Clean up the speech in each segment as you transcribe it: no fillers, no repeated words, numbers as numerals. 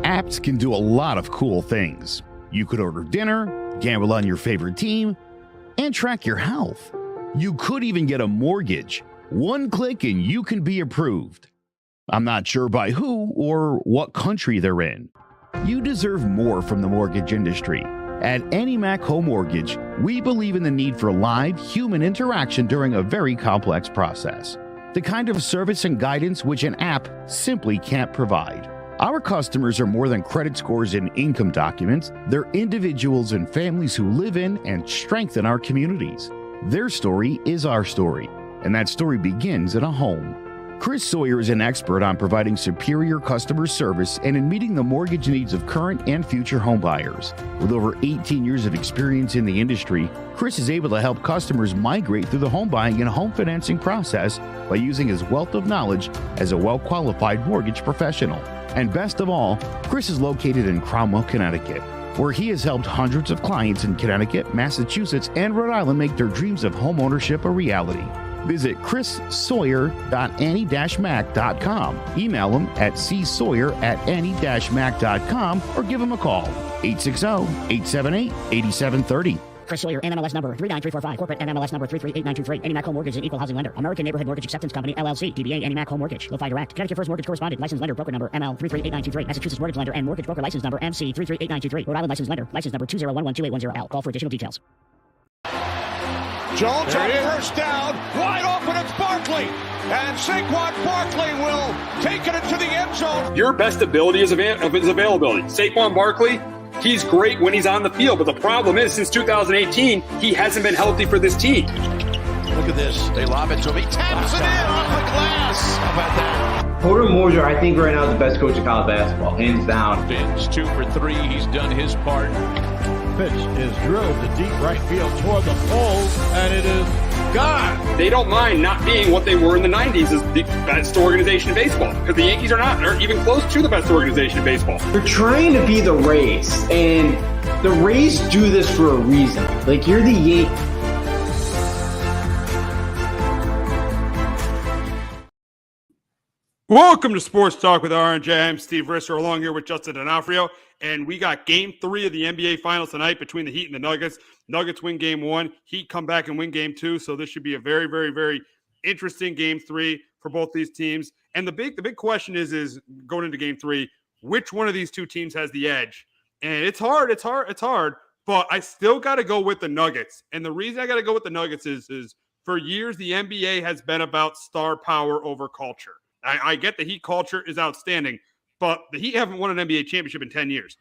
Apps can do a lot of cool things. You could order dinner, gamble on your favorite team, and track your health. You could even get a mortgage. One click and you can be approved. I'm not sure by who or what country they're in. You deserve more from the mortgage industry. At AnyMac Home Mortgage, we believe in the need for live human interaction during a very complex process. The kind of service and guidance which an app simply can't provide. Our customers are more than credit scores and income documents. They're individuals and families who live in and strengthen our communities. Their story is our story, and that story begins in a home. Chris Sawyer is an expert on providing superior customer service and in meeting the mortgage needs of current and future home buyers. With over 18 years of experience in the industry, Chris is able to help customers migrate through the home buying and home financing process by using his wealth of knowledge as a well-qualified mortgage professional. And best of all, Chris is located in Cromwell, Connecticut, where he has helped hundreds of clients in Connecticut, Massachusetts, and Rhode Island make their dreams of home ownership a reality. Visit chrissawyer.any-mac.com. Email him at csawyer@any-mac.com or give him a call, 860-878-8730. Chris Sawyer, NMLS number 39345, corporate NMLS number 338923. AnyMac Home Mortgage is an equal housing lender. American Neighborhood Mortgage Acceptance Company, LLC. DBA AnyMac Home Mortgage. LoFi Direct. Connecticut First Mortgage Correspondent. License lender. Broker number ML 338923. Massachusetts Mortgage Lender and Mortgage Broker License number MC 338923. Rhode Island License Lender. License number 201128110L. Call for additional details. Jones on first down. Wide open, it's Barkley. And Saquon Barkley will take it into the end zone. Your best ability is availability. Saquon Barkley, he's great when he's on the field, but the problem is since 2018, he hasn't been healthy for this team. Look at this. They lob it to him. He taps it in off the glass. How about that? Porter Moser, I think right now is the best coach in college basketball, hands down. Fins 2 for 3. He's done his part. Pitch is drilled to deep right field toward the poles, and it is gone. They don't mind not being what they were in the 90s as the best organization in baseball, because the Yankees are not. They're even close to the best organization in baseball. They're trying to be the Rays, and the Rays do this for a reason. Like, you're the Yankees. Welcome to Sports Talk with R&J. I'm Steve Risser, along here with Justin D'Onofrio, and we got Game 3 of the NBA Finals tonight between the Heat and the Nuggets. Nuggets win Game 1. Heat come back and win Game 2, so this should be a very, very, very interesting Game 3 for both these teams. And the big question is going into Game 3, which one of these two teams has the edge? And it's hard, but I still got to go with the Nuggets. And the reason I got to go with the Nuggets is for years the NBA has been about star power over culture. I get the Heat culture is outstanding, but the Heat haven't won an NBA championship in 10 years.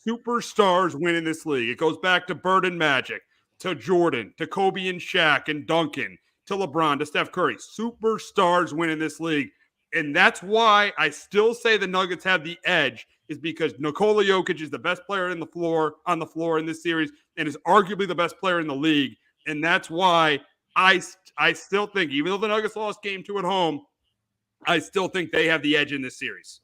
Superstars win in this league. It goes back to Bird and Magic, to Jordan, to Kobe and Shaq and Duncan, to LeBron, to Steph Curry. Superstars win in this league. And that's why I still say the Nuggets have the edge, is because Nikola Jokic is the best player on the floor in this series and is arguably the best player in the league. And that's why I still think, even though the Nuggets lost Game 2 at home, I still think they have the edge in this series.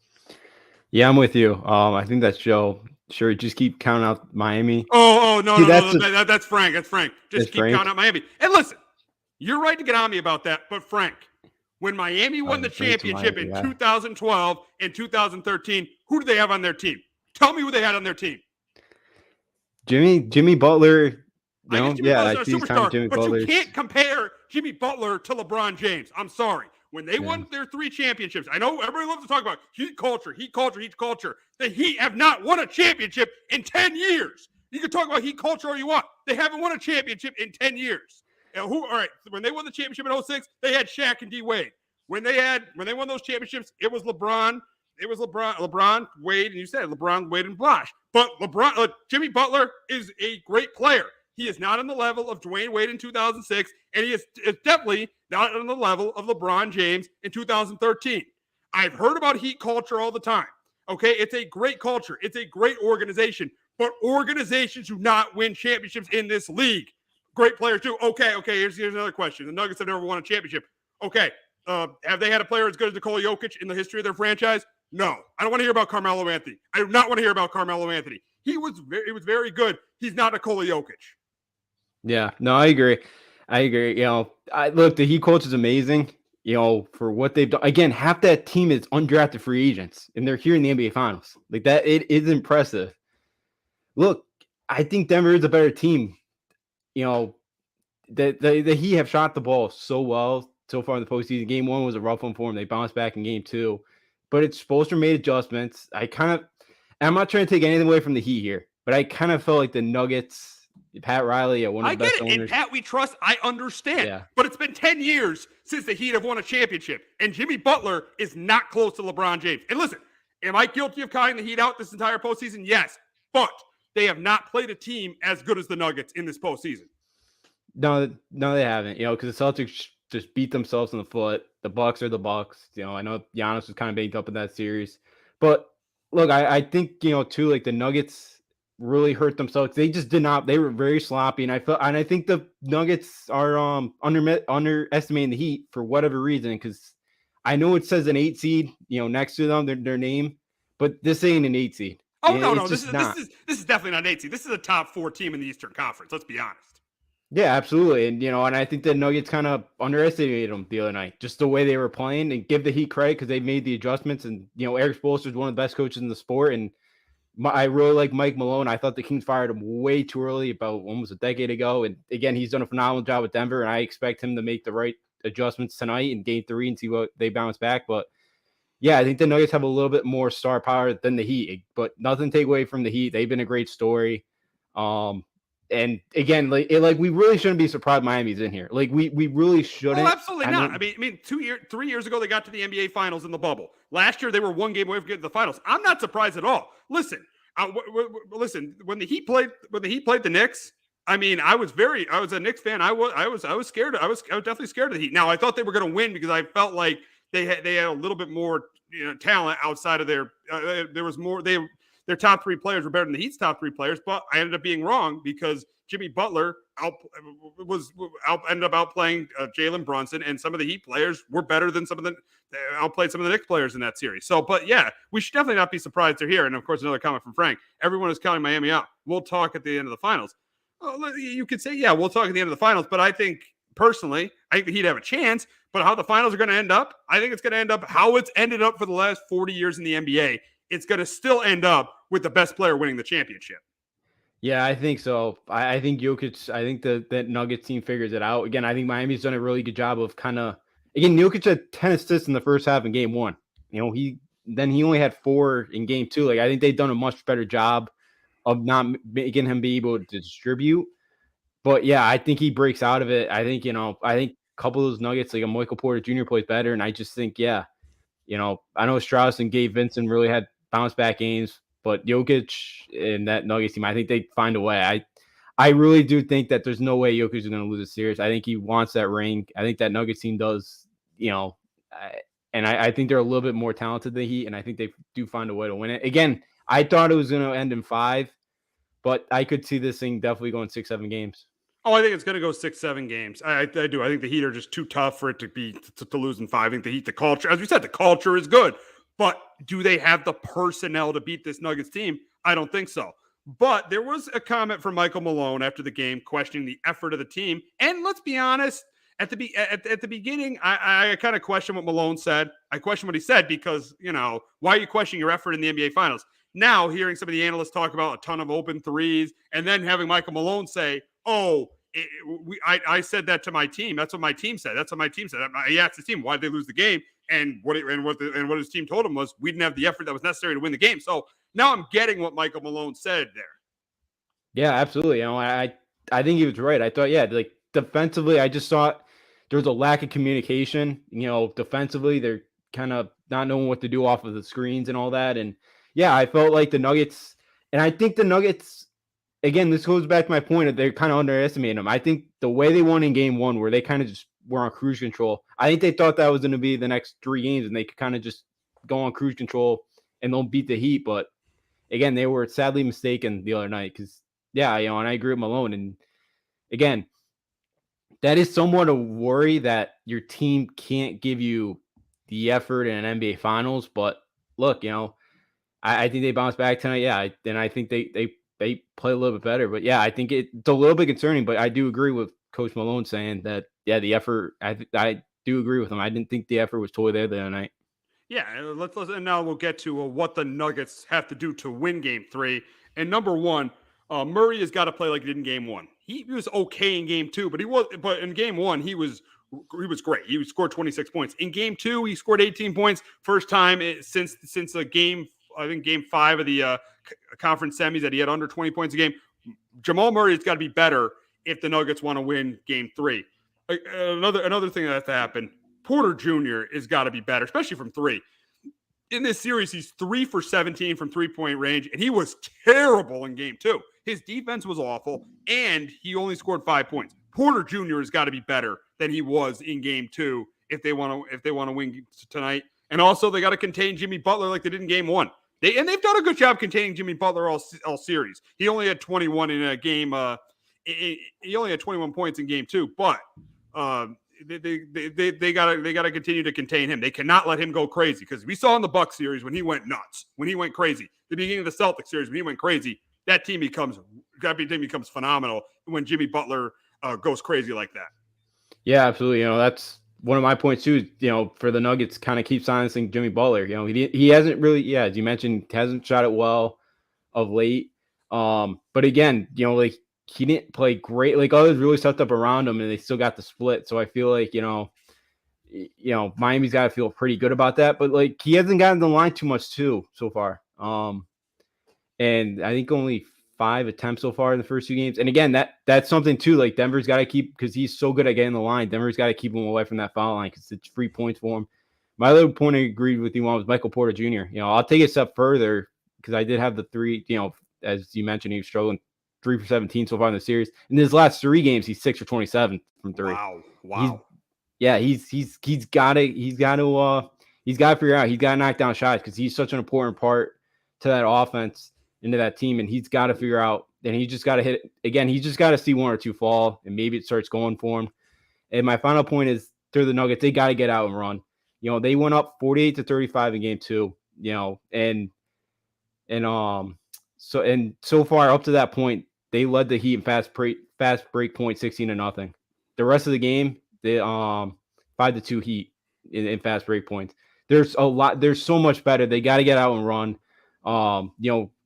Yeah, I'm with you. I think that's Joe. Sure, just keep counting out Miami. No, that's Frank. That's Frank. Just keep counting out Miami. And listen, you're right to get on me about that, but Frank, when Miami won the championship in 2012 and 2013, who did they have on their team? Tell me who they had on their team. Jimmy Butler. Butler's a superstar, but you can't compare Jimmy Butler to LeBron James. I'm sorry. When they won their 3 championships, I know everybody loves to talk about Heat culture. The Heat have not won a championship in 10 years. You can talk about Heat culture all you want. They haven't won a championship in 10 years. All right, when they won the championship in 06, they had Shaq and D. Wade. When they won those championships, it was LeBron, Wade, and you said LeBron, Wade, and Bosh. But Jimmy Butler is a great player. He is not on the level of Dwayne Wade in 2006, and he is definitely not on the level of LeBron James in 2013. I've heard about Heat culture all the time. Okay, it's a great culture. It's a great organization, but organizations do not win championships in this league. Great players do. Okay, here's another question. The Nuggets have never won a championship. Okay, have they had a player as good as Nikola Jokic in the history of their franchise? No. I don't want to hear about Carmelo Anthony. I do not want to hear about Carmelo Anthony. He was very good. He's not Nikola Jokic. Yeah, no, I agree. You know, look, the Heat coach is amazing. for what they've done. Again, half that team is undrafted free agents, and they're here in the NBA Finals. Like that, it is impressive. Look, I think Denver is a better team. The Heat have shot the ball so well so far in the postseason. Game 1 was a rough one for them. They bounced back in Game 2, but it's Spoelstra made adjustments. I'm not trying to take anything away from the Heat here, but I kind of felt like the Nuggets. Pat Riley, one of the best owners. And Pat we trust. I understand. Yeah. But it's been 10 years since the Heat have won a championship, and Jimmy Butler is not close to LeBron James. And listen, am I guilty of counting the Heat out this entire postseason? Yes. But they have not played a team as good as the Nuggets in this postseason. No, they haven't. Because the Celtics just beat themselves in the foot. The Bucks are the Bucks. I know Giannis was kind of baked up in that series, but look, I think too, like the Nuggets really hurt themselves. They just did not. They were very sloppy, and I think the Nuggets are underestimating the Heat for whatever reason. Because I know it says an 8 seed, next to them, their name, but this ain't an 8 seed. Oh no, this is definitely not an 8 seed. This is a top 4 team in the Eastern Conference. Let's be honest. Yeah, absolutely. And, and I think the Nuggets kind of underestimated them the other night, just the way they were playing, and give the Heat credit because they made the adjustments. And, Eric Spoelstra is one of the best coaches in the sport. And I really like Mike Malone. I thought the Kings fired him way too early, about almost a decade ago. And again, he's done a phenomenal job with Denver, and I expect him to make the right adjustments tonight in Game 3 and see what they bounce back. But yeah, I think the Nuggets have a little bit more star power than the Heat, but nothing to take away from the Heat. They've been a great story. And again, like we really shouldn't be surprised Miami's in here. Like we really shouldn't. Oh, absolutely not. I mean, 3 years ago they got to the NBA Finals in the bubble. Last year they were 1 game away from getting to the finals. I'm not surprised at all. Listen, listen. When the Heat played the Knicks, I mean, I was a Knicks fan. I was scared. I was definitely scared of the Heat. Now I thought they were going to win because I felt like they had a little bit more talent outside of their. There was more. Their top 3 players were better than the Heat's top 3 players, but I ended up being wrong because Jimmy Butler ended up outplaying Jalen Brunson, and some of the Heat players were better than outplayed some of the Knicks players in that series. So, but yeah, we should definitely not be surprised they're here. And of course, another comment from Frank: everyone is counting Miami out. We'll talk at the end of the finals. Well, you could say, yeah, we'll talk at the end of the finals, but I think personally, I think the Heat have a chance. But how the finals are going to end up, I think it's going to end up how it's ended up for the last 40 years in the NBA. It's going to still end up with the best player winning the championship. Yeah, I think so. I think Jokic, I think that Nuggets team figures it out. Again, I think Miami's done a really good job of Jokic had 10 assists in the first half in Game 1. He only had 4 in Game 2. Like, I think they've done a much better job of not making him be able to distribute. But yeah, I think he breaks out of it. I think a couple of those Nuggets, like a Michael Porter Jr. plays better. And I just think, I know Strauss and Gabe Vincent really had bounce back games, but Jokic and that Nuggets team, I think they find a way. I really do think that there's no way Jokic is going to lose a series. I think he wants that ring. I think that Nuggets team does, and I think they're a little bit more talented than Heat, and I think they do find a way to win it. Again, I thought it was going to end in 5, but I could see this thing definitely going 6-7 games. Oh, I think it's going to go 6-7 games. I do. I think the Heat are just too tough for it to lose in 5. I think the Heat, the culture, as we said, the culture is good. But do they have the personnel to beat this Nuggets team? I don't think so. But there was a comment from Michael Malone after the game questioning the effort of the team. And let's be honest, at the beginning, I kind of questioned what Malone said. I questioned what he said because, why are you questioning your effort in the NBA Finals? Now, hearing some of the analysts talk about a ton of open threes and then having Michael Malone say, I said that to my team. That's what my team said. He asked his team, why did they lose the game? And what his team told him was we didn't have the effort that was necessary to win the game. So now I'm getting what Michael Malone said there. Yeah, absolutely. I think he was right. I thought, like defensively, I just thought there was a lack of communication. Defensively, they're kind of not knowing what to do off of the screens and all that. And yeah, I felt like the Nuggets, and I think the Nuggets, again, this goes back to my point that they're kind of underestimating them. I think the way they won in Game 1, where they kind of just were on cruise control, I think they thought that was going to be the next 3 games and they could kind of just go on cruise control and don't beat the Heat. But again, they were sadly mistaken the other night because, and I agree with Malone. And again, that is somewhat a worry that your team can't give you the effort in an NBA Finals. But look, I think they bounce back tonight. Yeah, and I think they play a little bit better. But yeah, I think it's a little bit concerning. But I do agree with Coach Malone saying that, the effort. I do agree with him. I didn't think the effort was totally there the other night. Yeah, and now we'll get to what the Nuggets have to do to win Game 3. And number one, Murray has got to play like he did in Game 1. He was okay in Game 2, but in Game 1 he was great. He scored 26 points. In Game 2, he scored 18 points. First time since a game, I think Game 5 of the conference semis that he had under 20 points a game. Jamal Murray has got to be better if the Nuggets want to win Game 3. Another thing that has to happen. Porter Jr. has got to be better, especially from three. In this series, he's 3 for 17 from three-point range, and he was terrible in Game 2. His defense was awful, and he only scored 5 points. Porter Jr. has got to be better than he was in Game 2 if they want to win tonight. And also, they got to contain Jimmy Butler like they did in Game 1. They've done a good job containing Jimmy Butler all series. He only had 21 in a game. He only had 21 points in Game 2, but they gotta continue to contain him. They cannot let him go crazy, because we saw in the Bucks series when he went nuts, when he went crazy. The beginning of the Celtics series when he went crazy, that team becomes phenomenal when Jimmy Butler goes crazy like that. Yeah, absolutely. That's one of my points too. For the Nuggets, kind of keep silencing Jimmy Butler. He hasn't really, as you mentioned, hasn't shot it well of late. But again, like, he didn't play great. Like, others really stepped up around him, and they still got the split. So I feel like, Miami's got to feel pretty good about that. But, like, he hasn't gotten the line too much too so far. And I think only 5 attempts so far in the first 2 games. And again, that's something too. Like, Denver's got to keep, because he's so good at getting the line. Denver's got to keep him away from that foul line, because it's free points for him. My other point I agreed with you on was Michael Porter Jr. I'll take it a step further, because I did have the 3. As you mentioned, he was struggling. 3 for 17 so far in the series. In his last 3 games, he's 6 for 27 from 3. Wow. He's got to figure out. He's got to knock down shots, because he's such an important part to that offense, into that team, and he's got to figure out. And he just got to hit again. He just got to see 1 or 2 fall, and maybe it starts going for him. And my final point is, through the Nuggets, they got to get out and run. They went up 48-35 in Game 2. So far up to that point, they led the Heat in fast break point 16-0. The rest of the game, they 5-2 Heat in fast break points. There's so much better. They got to get out and run.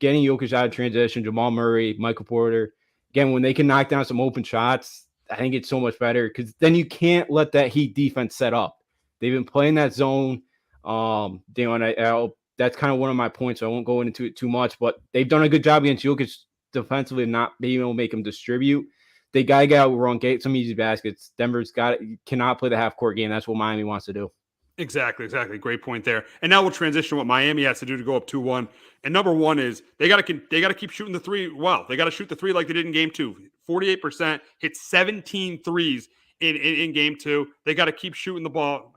Getting Jokic out of transition, Jamal Murray, Michael Porter. Again, when they can knock down some open shots, I think it's so much better, because then you can't let that Heat defense set up. They've been playing that zone. That's kind of one of my points, so I won't go into it too much, but they've done a good job against Jokic defensively, not being able to make him distribute. They got to get out, run, get some easy baskets. Denver's cannot play the half-court game. That's what Miami wants to do. Exactly. Great point there. And now we'll transition to what Miami has to do to go up 2-1. And number one is they got to keep shooting the three well. They got to shoot the three like they did in Game 2. 48%, hit 17 threes in Game 2. They got to keep shooting the ball.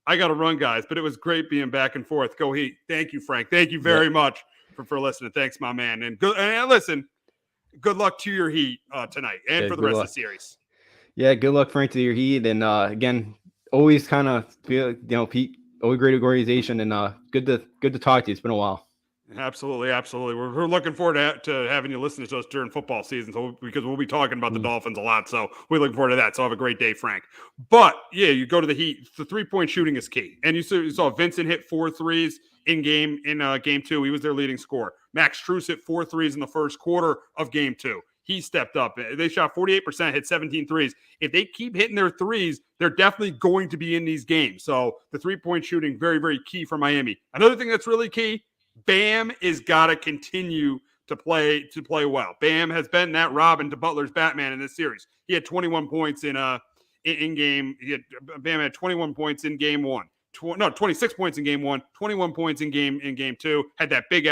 I got to run, guys, but it was great being back and forth. Go Heat. Thank you, Frank. Thank you very much for listening. Thanks, my man. And listen, good luck to your Heat tonight and for the rest of the series. Yeah, good luck, Frank, to your Heat. And again, always kind of feel, Pete, always great organization, and good to talk to you. It's been a while. Absolutely. We're looking forward to having you listen to us during football season, because we'll be talking about the Dolphins a lot. So we're looking forward to that. So have a great day, Frank. But yeah, you go to the Heat. The 3-point shooting is key, and you saw Vincent hit 4 threes in Game 2. He was their leading scorer. Max Strus hit 4 threes in the first quarter of Game 2. He stepped up. They shot 48%, hit 17 threes. If they keep hitting their threes, they're definitely going to be in these games. So the 3-point shooting, very, very key for Miami. Another thing that's really key, Bam is got to continue to play well. Bam has been that Robin to Butler's Batman in this series. He had 21 points Bam had 21 points in Game 1. 26 points in Game 1, 21 points in Game 2. Had that big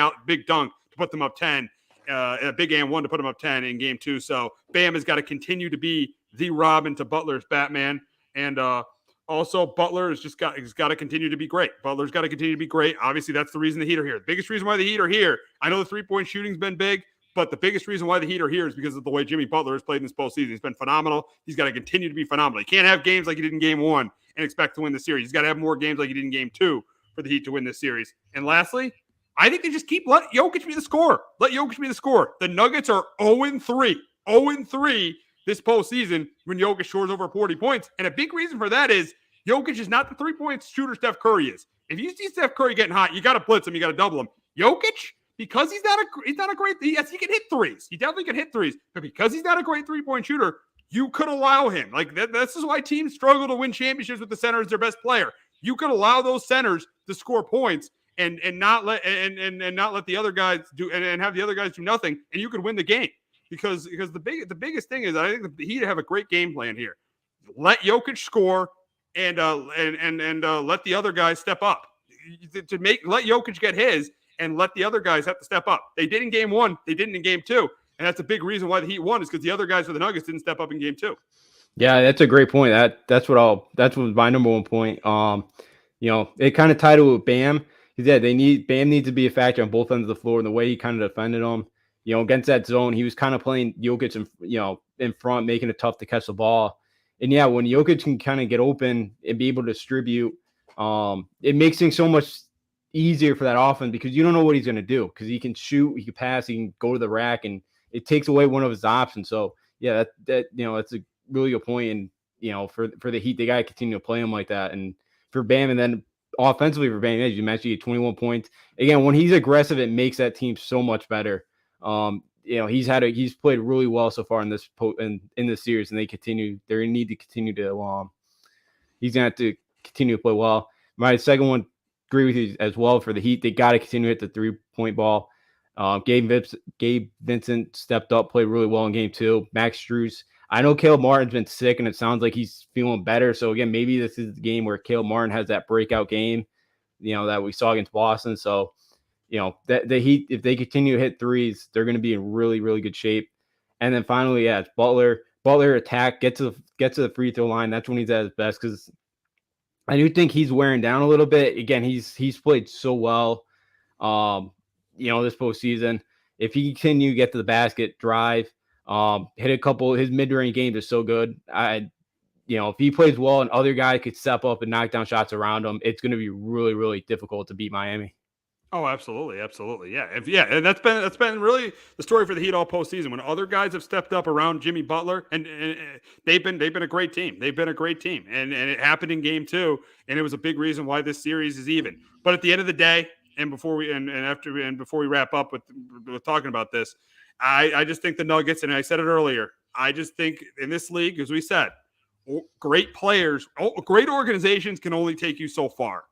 dunk to put them up 10. A big and 1 to put them up 10 in Game 2. So Bam has got to continue to be the Robin to Butler's Batman. And also, Butler has got to continue to be great. Butler's got to continue to be great. Obviously, that's the reason the Heat are here. The biggest reason why the Heat are here, I know the 3-point shooting's been big, but the biggest reason why the Heat are here is because of the way Jimmy Butler has played in this postseason. He's been phenomenal. He's got to continue to be phenomenal. He can't have games like he did in Game 1 and expect to win the series. He's got to have more games like he did in Game 2 for the Heat to win this series. And lastly, I think they just let Jokic be the scorer. Let Jokic be the scorer. The Nuggets are 0-3. 0-3 this postseason when Jokic scores over 40 points. And a big reason for that is Jokic is not the three-point shooter Steph Curry is. If you see Steph Curry getting hot, you got to blitz him. You got to double him. Jokic, because he's not a great. Yes, he can hit threes. He definitely can hit threes. But because he's not a great three-point shooter, you could allow him. Like this is why teams struggle to win championships with the center as their best player. You could allow those centers to score points and not let the other guys do and have the other guys do nothing, and you could win the game. Because the biggest thing is I think the Heat have a great game plan here. Let Jokic score and let the other guys step up. Let Jokic get his and let the other guys have to step up. They did in game 1, they didn't in game 2. And that's a big reason why the Heat won is because the other guys for the Nuggets didn't step up in game 2. Yeah, that's a great point. That's what my number one point. It kind of tied it with Bam. Bam needs to be a factor on both ends of the floor, and the way he kind of defended them, against that zone, he was kind of playing Jokic in front, making it tough to catch the ball. And yeah, when Jokic can kind of get open and be able to distribute, it makes things so much easier for that offense because you don't know what he's going to do because he can shoot, he can pass, he can go to the rack, and it takes away one of his options. So yeah, that's a really good point. And for the Heat, they got to continue to play him like that. And for Bam, and then offensively for Bam, as you mentioned, he had 21 points. Again, when he's aggressive, it makes that team so much better. He's played really well so far in this series, and they're going to need to continue to he's going to have to continue to play well. My second one, agree with you as well. For the Heat, they got to continue to hit the 3-point ball. Gabe Vincent stepped up, played really well in game 2. Max Strus. I know Caleb Martin's been sick, and it sounds like he's feeling better. So again, maybe this is the game where Caleb Martin has that breakout game, that we saw against Boston. So, the Heat, if they continue to hit threes, they're going to be in really, really good shape. And then finally, it's Butler. Butler attack, get to the free throw line. That's when he's at his best because I do think he's wearing down a little bit. Again, he's played so well, this postseason. If he continue to get to the basket, drive, hit a couple, his mid-range games are so good. If he plays well and other guys could step up and knock down shots around him, it's going to be really, really difficult to beat Miami. Oh, absolutely. Absolutely. Yeah. And that's been really the story for the Heat all postseason when other guys have stepped up around Jimmy Butler and they've been a great team. They've been a great team. And it happened in game 2. And it was a big reason why this series is even. But at the end of the day, and before we wrap up with talking about this, I just think the Nuggets, and I said it earlier, I just think in this league, as we said, great players, great organizations can only take you so far.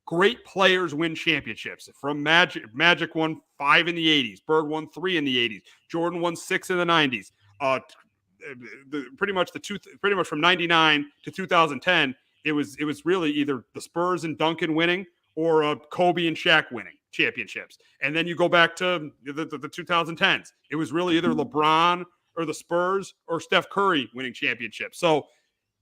Great players win championships. From Magic won 5 in the 80s. Bird won 3 in the 80s. Jordan won 6 in the 90s. Pretty much from 99 to 2010, it was really either the Spurs and Duncan winning or Kobe and Shaq winning championships. And then you go back to the 2010s. It was really either LeBron or the Spurs or Steph Curry winning championships. So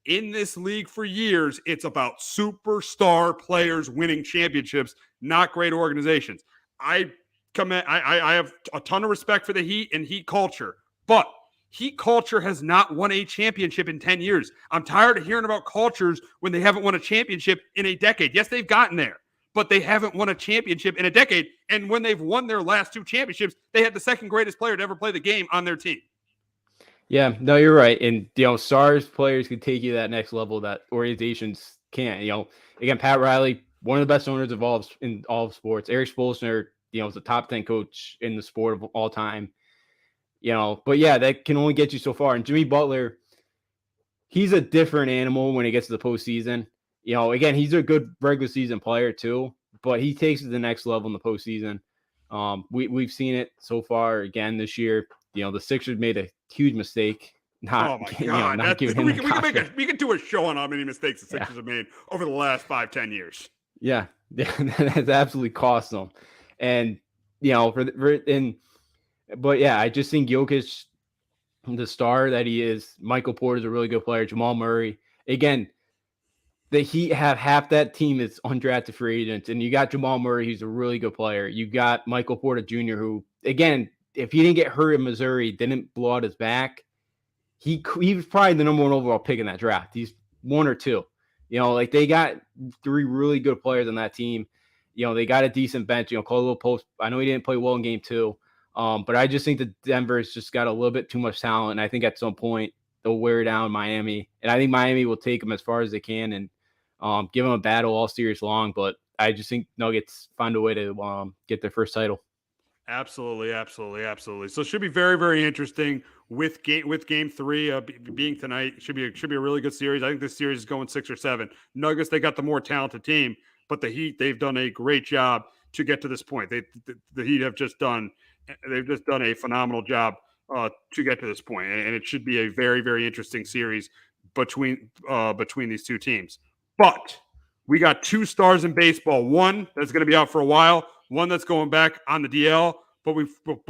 in this league for years, it's about superstar players winning championships, not great organizations. I have a ton of respect for the Heat and Heat culture, but Heat culture has not won a championship in 10 years. I'm tired of hearing about cultures when they haven't won a championship in a decade. Yes, they've gotten there, but they haven't won a championship in a decade. And when they've won their last 2 championships, they had the second greatest player to ever play the game on their team. Yeah, no, you're right. And, stars players can take you to that next level that organizations can't. Again, Pat Riley, one of the best owners in all of sports. Eric Spoelstra, is a top 10 coach in the sport of all time. But yeah, that can only get you so far. And Jimmy Butler, he's a different animal when it gets to the postseason. Again, he's a good regular season player too, but he takes it to the next level in the postseason. We've seen it so far again this year. The Sixers made a huge mistake. Oh my God! We can do a show on how many mistakes the Sixers have made over the last 5-10 years. Yeah, that's absolutely cost them. And but yeah, I just think Jokic, the star that he is, Michael Porter is a really good player. Jamal Murray, again, the Heat have half that team is undrafted free agents, and you got Jamal Murray, who's a really good player. You got Michael Porter Jr., who, again, if he didn't get hurt in Missouri, didn't blow out his back, he was probably the number 1 overall pick in that draft. He's 1 or 2. They got 3 really good players on that team. They got a decent bench. Caldwell Pope, I know he didn't play well in game 2, but I just think that Denver's just got a little bit too much talent, and I think at some point they'll wear down Miami. And I think Miami will take them as far as they can. And give them a battle all series long. But I just think Nuggets find a way to get their first title. Absolutely. So it should be very, very interesting with game 3 being tonight. It should be a really good series. I think this series is going 6 or 7. Nuggets, they got the more talented team, but the Heat, they've done a great job to get to this point. The Heat have just done a phenomenal job to get to this point, and it should be a very, very interesting series between these two teams. But we got 2 stars in baseball. One that's going to be out for a while. One that's going back on the DL. But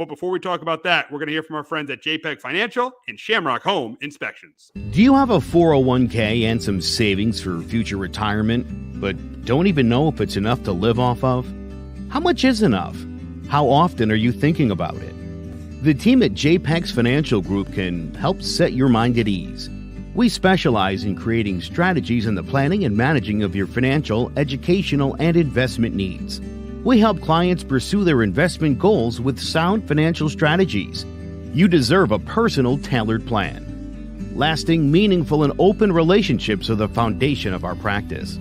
before we talk about that, we're going to hear from our friends at JPEG Financial and Shamrock Home Inspections. Do you have a 401k and some savings for future retirement, but don't even know if it's enough to live off of? How much is enough? How often are you thinking about it? The team at JPEG's Financial Group can help set your mind at ease. We specialize in creating strategies in the planning and managing of your financial, educational, and investment needs. We help clients pursue their investment goals with sound financial strategies. You deserve a personal, tailored plan. Lasting, meaningful, and open relationships are the foundation of our practice.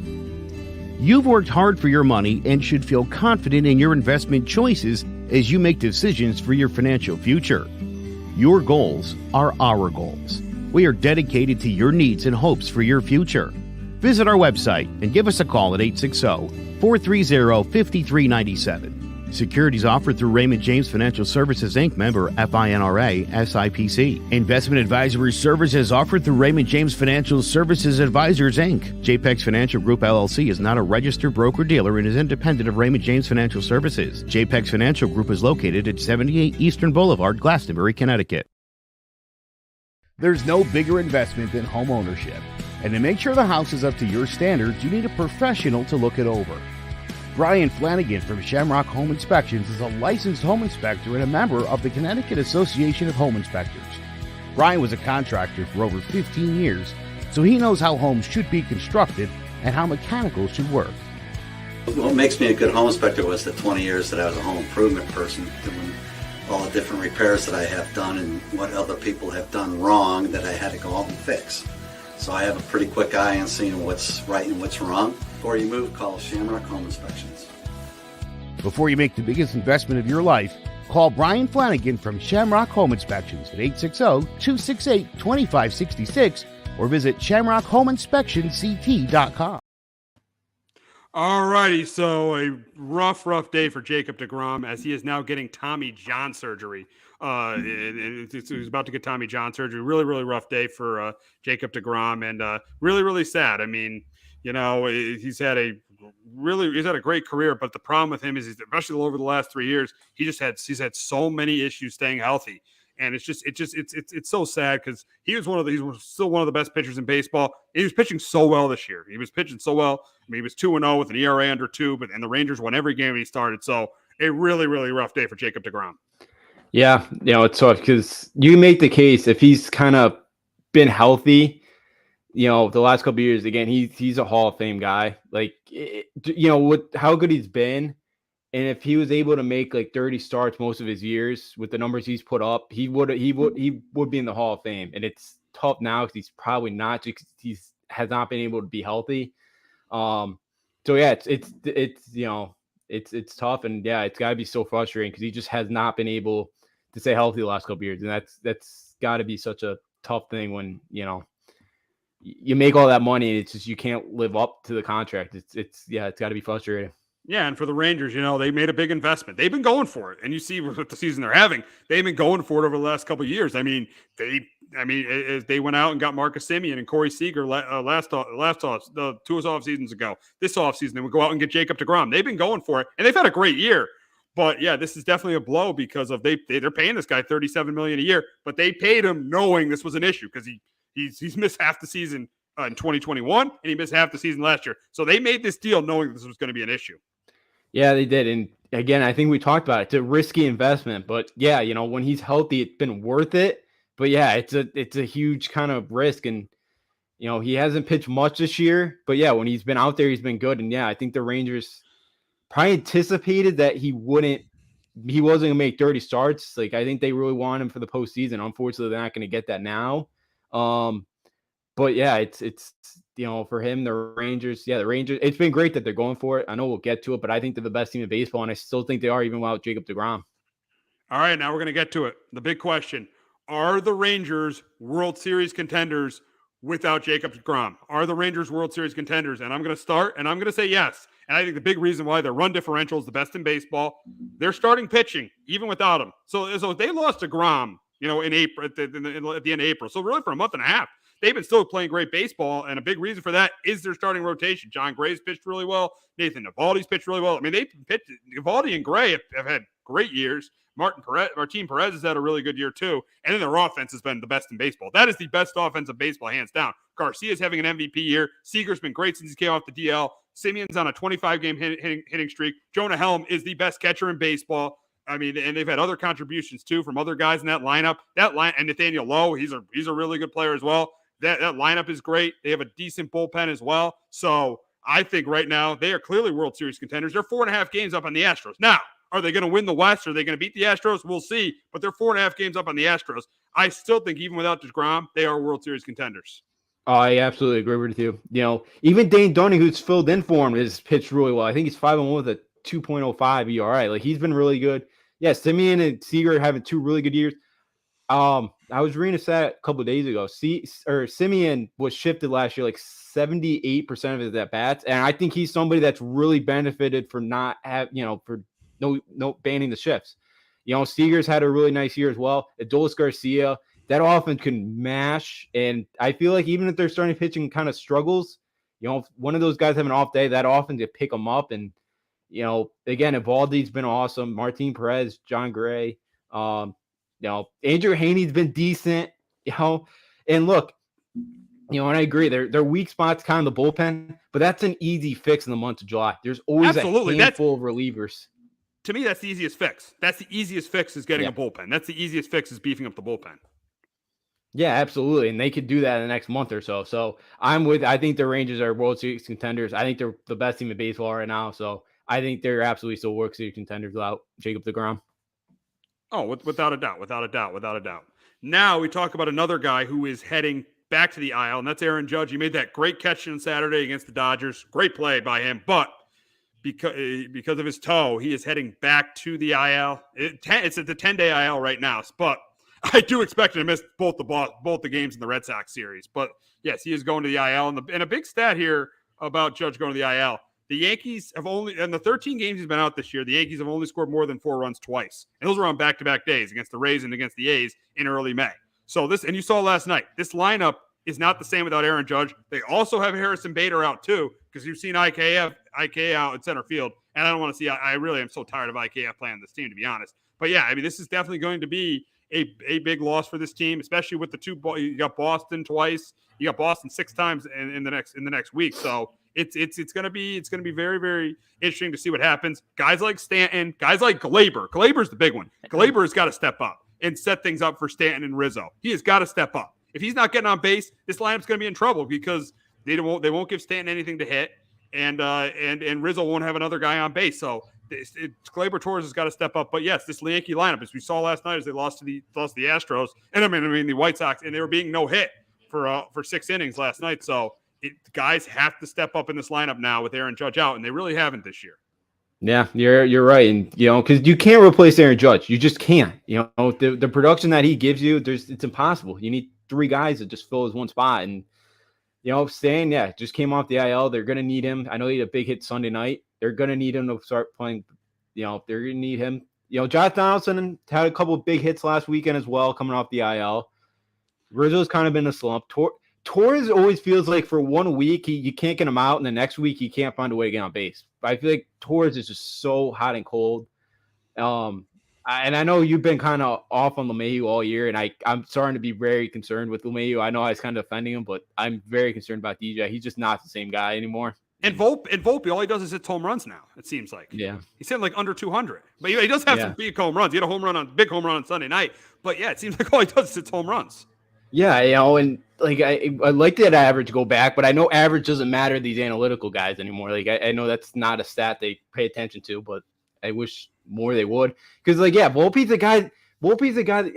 You've worked hard for your money and should feel confident in your investment choices as you make decisions for your financial future. Your goals are our goals. We are dedicated to your needs and hopes for your future. Visit our website and give us a call at 860-430-5397. Securities offered through Raymond James Financial Services, Inc., member FINRA, SIPC. Investment advisory services offered through Raymond James Financial Services Advisors, Inc. JPEG's Financial Group, LLC is not a registered broker-dealer and is independent of Raymond James Financial Services. JPEG's Financial Group is located at 78 Eastern Boulevard, Glastonbury, Connecticut. There's no bigger investment than home ownership. And to make sure the house is up to your standards, you need a professional to look it over. Brian Flanagan from Shamrock Home Inspections is a licensed home inspector and a member of the Connecticut Association of Home Inspectors. Brian was a contractor for over 15 years, so he knows how homes should be constructed and how mechanicals should work. What makes me a good home inspector was the 20 years that I was a home improvement person, doing all the different repairs that I have done and what other people have done wrong that I had to go out and fix. So I have a pretty quick eye on seeing what's right and what's wrong. Before you move, call Shamrock Home Inspections. Before you make the biggest investment of your life, call Brian Flanagan from Shamrock Home Inspections at 860-268-2566 or visit shamrockhomeinspectionct.com. All righty, so a rough day for Jacob deGrom as he is now getting Tommy John surgery. He's about to get Tommy John surgery. Really, really rough day for Jacob deGrom, and really, really sad. I mean, you know, he's had a great career, but the problem with him is, especially over the last 3 years, he's had so many issues staying healthy. And it's so sad because he's still one of the best pitchers in baseball. He was pitching so well this year. He was pitching so well. I mean, he was 2-0 with an ERA under 2, and the Rangers won every game he started. So a really, really rough day for Jacob deGrom. Yeah, you know, it's tough because you make the case if he's kind of been healthy, you know, the last couple of years, again, he's a Hall of Fame guy. Like, you know, with how good he's been. And if he was able to make like 30 starts most of his years with the numbers he's put up, he would be in the Hall of Fame. And it's tough now because he's probably not, because he has not been able to be healthy. So yeah, it's you know, it's tough, and yeah, it's got to be so frustrating because he just has not been able to stay healthy the last couple of years, and that's got to be such a tough thing when, you know, you make all that money and it's just you can't live up to the contract. It's got to be frustrating. Yeah, and for the Rangers, you know, they made a big investment. They've been going for it, and you see what the season they're having. They've been going for it over the last couple of years. I mean, they went out and got Marcus Semien and Corey Seager two off seasons ago. This offseason, they would go out and get Jacob deGrom. They've been going for it, and they've had a great year. But yeah, this is definitely a blow because of they're paying this guy $37 million a year, but they paid him knowing this was an issue because he's missed half the season in 2021, and he missed half the season last year. So they made this deal knowing this was going to be an issue. Yeah, they did. And again, I think we talked about it. It's a risky investment, but yeah, you know, when he's healthy, it's been worth it. But yeah, it's a huge kind of risk. And, you know, he hasn't pitched much this year, but yeah, when he's been out there, he's been good. And yeah, I think the Rangers probably anticipated that he wasn't going to make 30 starts. Like, I think they really want him for the postseason. Unfortunately, they're not going to get that now. But yeah, it's for him, the Rangers, it's been great that they're going for it. I know we'll get to it, but I think they're the best team in baseball, and I still think they are even without Jacob deGrom. All right, now we're going to get to it. The big question: are the Rangers World Series contenders without Jacob deGrom? Are the Rangers World Series contenders? And I'm going to start, and I'm going to say yes. And I think the big reason why their run differential is the best in baseball, they're starting pitching even without him. So they lost deGrom, in April at the end of April. So really for a month and a half, they've been still playing great baseball, and a big reason for that is their starting rotation. John Gray's pitched really well. Nathan Eovaldi's pitched really well. I mean, Eovaldi and Gray have had great years. Martin Perez has had a really good year too. And then their offense has been the best in baseball. That is the best offense of baseball, hands down. Garcia's having an MVP year. Seager's been great since he came off the DL. Simeon's on a 25-game hitting streak. Jonah Helm is the best catcher in baseball. I mean, and they've had other contributions too from other guys in that lineup. And Nathaniel Lowe, he's a really good player as well. That lineup is great. They have a decent bullpen as well. So I think right now they are clearly World Series contenders. They're 4.5 games up on the Astros. Now, are they going to win the West? Are they going to beat the Astros? We'll see. But they're 4.5 games up on the Astros. I still think even without deGrom, they are World Series contenders. I absolutely agree with you. Even Dane Dunning, who's filled in for him, has pitched really well. I think he's 5-1 with a 2.05 ERA. Like, he's been really good. Yeah, Simeon and Seager are having 2 really good years. I was reading a stat a couple of days ago. Simeon was shifted last year, like 78% of his at bats, and I think he's somebody that's really benefited for not for no banning the shifts. Seager's had a really nice year as well. Adolis Garcia, that offense can mash, and I feel like even if they're starting pitching kind of struggles, if one of those guys have an off day, that offense can pick them up. And again, Eovaldi's been awesome. Martin Perez, John Gray, Andrew Haney's been decent. And look, and I agree, their weak spot's kind of the bullpen, but that's an easy fix in the month of July. There's always a handful of relievers. To me, that's the easiest fix. That's the easiest fix is getting a bullpen. That's the easiest fix is beefing up the bullpen. Yeah, absolutely. And they could do that in the next month or so. So I think the Rangers are World Series contenders. I think they're the best team in baseball right now. So I think they're absolutely still World Series contenders without Jacob deGrom. Oh, without a doubt. Now we talk about another guy who is heading back to the IL, and that's Aaron Judge. He made that great catch on Saturday against the Dodgers. Great play by him, but because of his toe, he is heading back to the IL. It's at the 10-day IL right now, but I do expect him to miss both the games in the Red Sox series. But yes, he is going to the IL. And a big stat here about Judge going to the IL. The Yankees have only, in the 13 games he's been out this year, the Yankees have only scored more than 4 runs twice. And those were on back-to-back days against the Rays and against the A's in early May. So and you saw last night, this lineup is not the same without Aaron Judge. They also have Harrison Bader out too, because you've seen IK out at center field. And I don't want to see, I really am so tired of IKF playing this team, to be honest. But yeah, I mean, this is definitely going to be a big loss for this team, especially with the you got Boston twice, you got Boston 6 times in the next week. So it's gonna be very, very interesting to see what happens. Guys like Stanton, guys like Glaber. Glaber's the big one. Glaber has got to step up and set things up for Stanton and Rizzo. He has got to step up. If he's not getting on base, this lineup's gonna be in trouble because they won't give Stanton anything to hit, and Rizzo won't have another guy on base. So Glaber Torres has got to step up. But yes, this Yankee lineup, as we saw last night, as they lost to the Astros, and I mean the White Sox, and they were being no hit for 6 innings last night. So guys have to step up in this lineup now with Aaron Judge out, and they really haven't this year. Yeah, you're right, and because you can't replace Aaron Judge, you just can't. The production that he gives you, it's impossible. You need 3 guys that just fill his one spot, and Stan, just came off the IL. They're gonna need him. I know he had a big hit Sunday night. They're gonna need him to start playing. They're gonna need him. Josh Donaldson had a couple of big hits last weekend as well, coming off the IL. Rizzo's kind of been a slump. Torres always feels like for 1 week you can't get him out, and the next week he can't find a way to get on base. But I feel like Torres is just so hot and cold. And I know you've been kind of off on LeMahieu all year, and I'm starting to be very concerned with LeMahieu. I know I was kind of defending him, but I'm very concerned about DJ. He's just not the same guy anymore. And Volpe, all he does is hit home runs now, it seems like. Yeah. He's hitting like under 200. But he does have some big home runs. He had a big home run on Sunday night. But yeah, it seems like all he does is hit home runs. Yeah, and like I like that average go back, but I know average doesn't matter to these analytical guys anymore. Like I know that's not a stat they pay attention to, but I wish more they would. Because Volpe's the guy.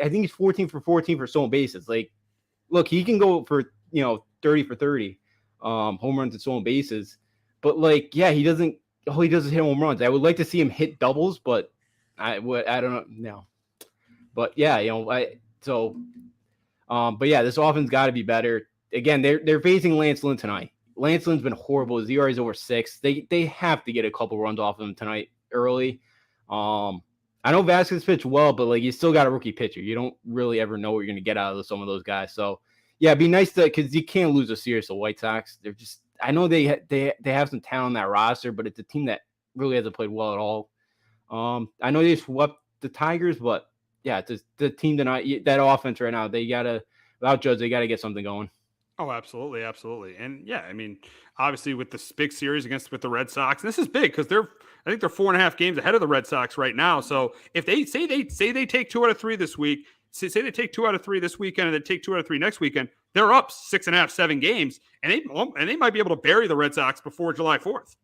I think he's 14 for 14 for stolen bases. Like, look, he can go for 30 for 30. home runs and stolen bases. But like, yeah, he doesn't hit home runs. I would like to see him hit doubles, but I don't know. No. But yeah, but yeah, this offense got to be better. Again, they're facing Lance Lynn tonight. Lance Lynn's been horrible. His ERA is over 6. They have to get a couple runs off of him tonight early. I know Vasquez pitched well, but like you still got a rookie pitcher. You don't really ever know what you're going to get out of some of those guys. So yeah, it'd be nice because you can't lose a series to White Sox. They're just, I know they have some talent on that roster, but it's a team that really hasn't played well at all. I know they swept the Tigers, but yeah, it's the team tonight. That offense right now, without Judge, they got to get something going. Oh, absolutely, absolutely, and yeah, I mean, obviously with this big series with the Red Sox, and this is big because I think they're 4.5 games ahead of the Red Sox right now. So if they say they take 2 out of 3 this week, say they take 2 out of 3 this weekend, and they take 2 out of 3 next weekend, they're up 6.5, 7 games, and they might be able to bury the Red Sox before July 4th.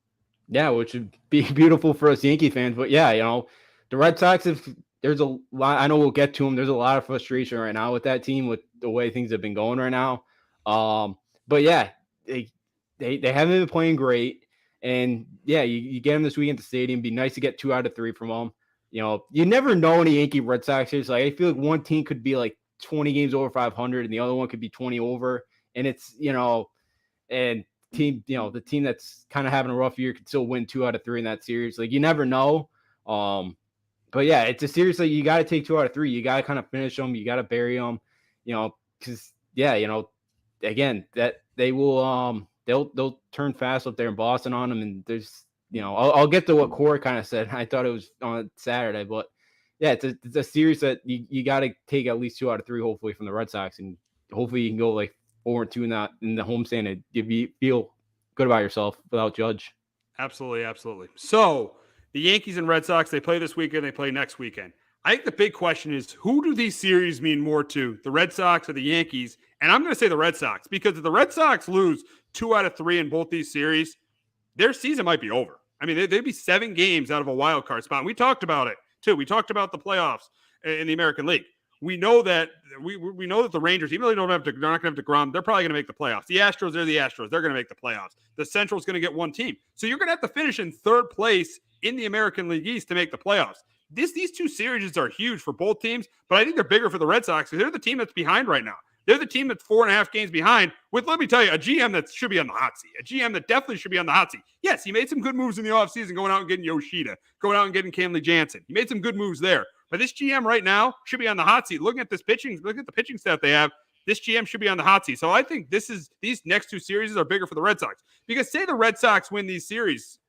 Yeah, which would be beautiful for us Yankee fans. But yeah, the Red Sox, if there's a lot, I know we'll get to them. There's a lot of frustration right now with that team with the way things have been going right now. But yeah, they haven't been playing great, and yeah, you get them this week at the stadium. Be nice to get 2 out of 3 from them. You never know any Yankee Red Sox is. Like I feel like one team could be like 20 games over 500, and the other one could be 20 over, and it's and team the team that's kind of having a rough year could still win 2 out of 3 in that series. Like you never know. But yeah, it's a series that you got to take 2 out of 3. You got to kind of finish them. You got to bury them. Because yeah, again, that they will they'll turn fast up there in Boston on them, and there's I'll get to what Corey kind of said. I thought it was on Saturday, but yeah, it's a series that you got to take at least 2 out of 3 hopefully from the Red Sox, and hopefully you can go like 4-2 in the homestand and you feel good about yourself without Judge. Absolutely, absolutely. So the Yankees and Red Sox, they play this weekend, they play next weekend. I think the big question is, who do these series mean more to, the Red Sox or the Yankees? And I'm going to say the Red Sox, because if the Red Sox lose 2 out of 3 in both these series, their season might be over. I mean, they'd be 7 games out of a wild card spot. And we talked about it, too. We talked about the playoffs in the American League. We know that we know that the Rangers, even though they're not going to have DeGrom, they're probably going to make the playoffs. The Astros, they're the Astros. They're going to make the playoffs. The Central's going to get 1 team. So you're going to have to finish in 3rd place in the American League East to make the playoffs. These 2 series are huge for both teams, but I think they're bigger for the Red Sox because they're the team that's behind right now. They're the team that's 4.5 games behind with, let me tell you, a GM that should be on the hot seat. A GM that definitely should be on the hot seat. Yes, he made some good moves in the offseason, going out and getting Yoshida, going out and getting Kenley Jansen. He made some good moves there. But this GM right now should be on the hot seat. Looking at the pitching staff they have, this GM should be on the hot seat. So I think these next 2 series are bigger for the Red Sox. Because say the Red Sox win these series,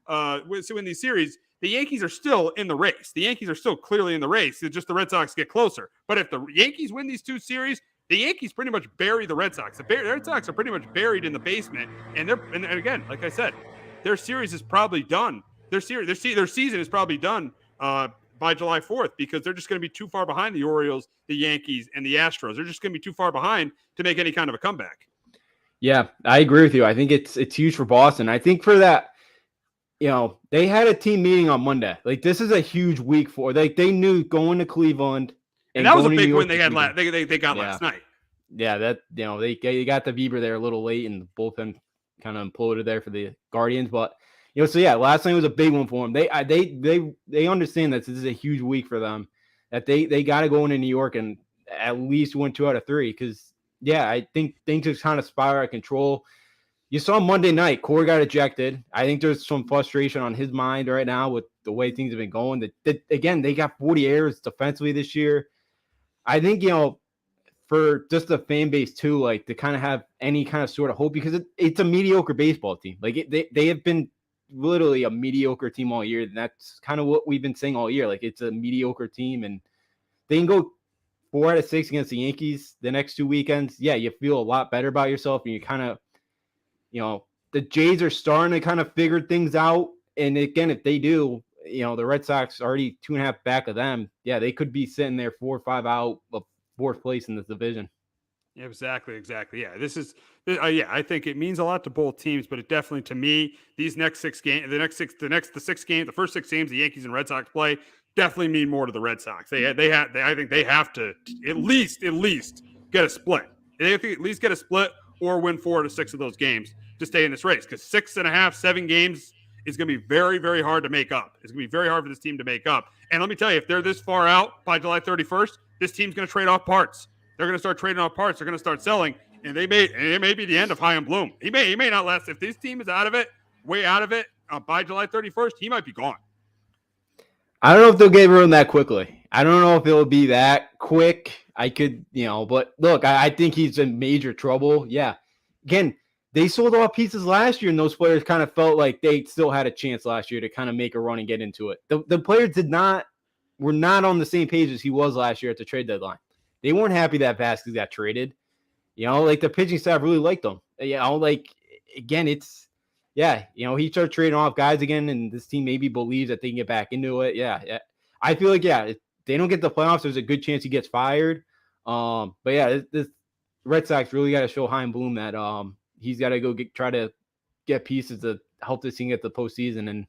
the Yankees are still in the race. The Yankees are still clearly in the race. It's just the Red Sox get closer. But if the Yankees win these 2 series, the Yankees pretty much bury the Red Sox. The Red Sox are pretty much buried in the basement. And again, like I said, their series is probably done. Their season is probably done by July 4th because they're just going to be too far behind the Orioles, the Yankees, and the Astros. They're just going to be too far behind to make any kind of a comeback. Yeah, I agree with you. I think it's huge for Boston. I think for that, they had a team meeting on Monday. Like this is a huge week for. Like they knew going to Cleveland. And that was a big win they had last night. Yeah, that they got the Bieber there a little late, and the bullpen kind of imploded there for the Guardians. But so yeah, last night was a big one for them. They understand that this is a huge week for them. That they got to go into New York and at least win 2 out of 3. Because yeah, I think things are kind of spiral out of control. You saw Monday night, Corey got ejected. I think there's some frustration on his mind right now with the way things have been going. Again, they got 40 errors defensively this year. I think, for just the fan base too, like to kind of have any kind of sort of hope because it's a mediocre baseball team. Like they have been literally a mediocre team all year. And that's kind of what we've been saying all year. Like it's a mediocre team and they can go 4 out of 6 against the Yankees the next 2 weekends. Yeah, you feel a lot better about yourself and you kind of, the Jays are starting to kind of figure things out. And again, if they do, the Red Sox already 2.5 back of them. Yeah, they could be sitting there 4 or 5 out of 4th place in this division. Yeah, exactly. Yeah, this is. I think it means a lot to both teams, but it definitely, to me, these next 6 games, the first 6 games the Yankees and Red Sox play definitely mean more to the Red Sox. I think they have to at least get a split. They have to at least get a split or win 4 out of 6 of those games to stay in this race, because 6.5, 7 games is going to be very, very hard to make up. It's going to be very hard for this team to make up. And let me tell you, if they're this far out by July 31st, this team's going to trade off parts. They're going to start trading off parts. They're going to start selling, and it may be the end of Chaim Bloom. He may not last. If this team is way out of it by July 31st, he might be gone. I don't know if they'll get rid of him that quickly. I don't know if it'll be that quick. I could, but look, I think he's in major trouble. Yeah. Again, they sold off pieces last year, and those players kind of felt like they still had a chance last year to kind of make a run and get into it. The players were not on the same page as he was last year at the trade deadline. They weren't happy that Vasquez got traded. The pitching staff really liked them. Again, he started trading off guys again, and this team maybe believes that they can get back into it. Yeah. I feel like, if they don't get the playoffs, there's a good chance he gets fired. This Red Sox really got to show Chaim Bloom that he's got to go try to get pieces to help this team get the postseason. And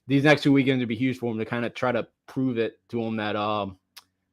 these next 2 weekends would be huge for him to kind of try to prove it to him that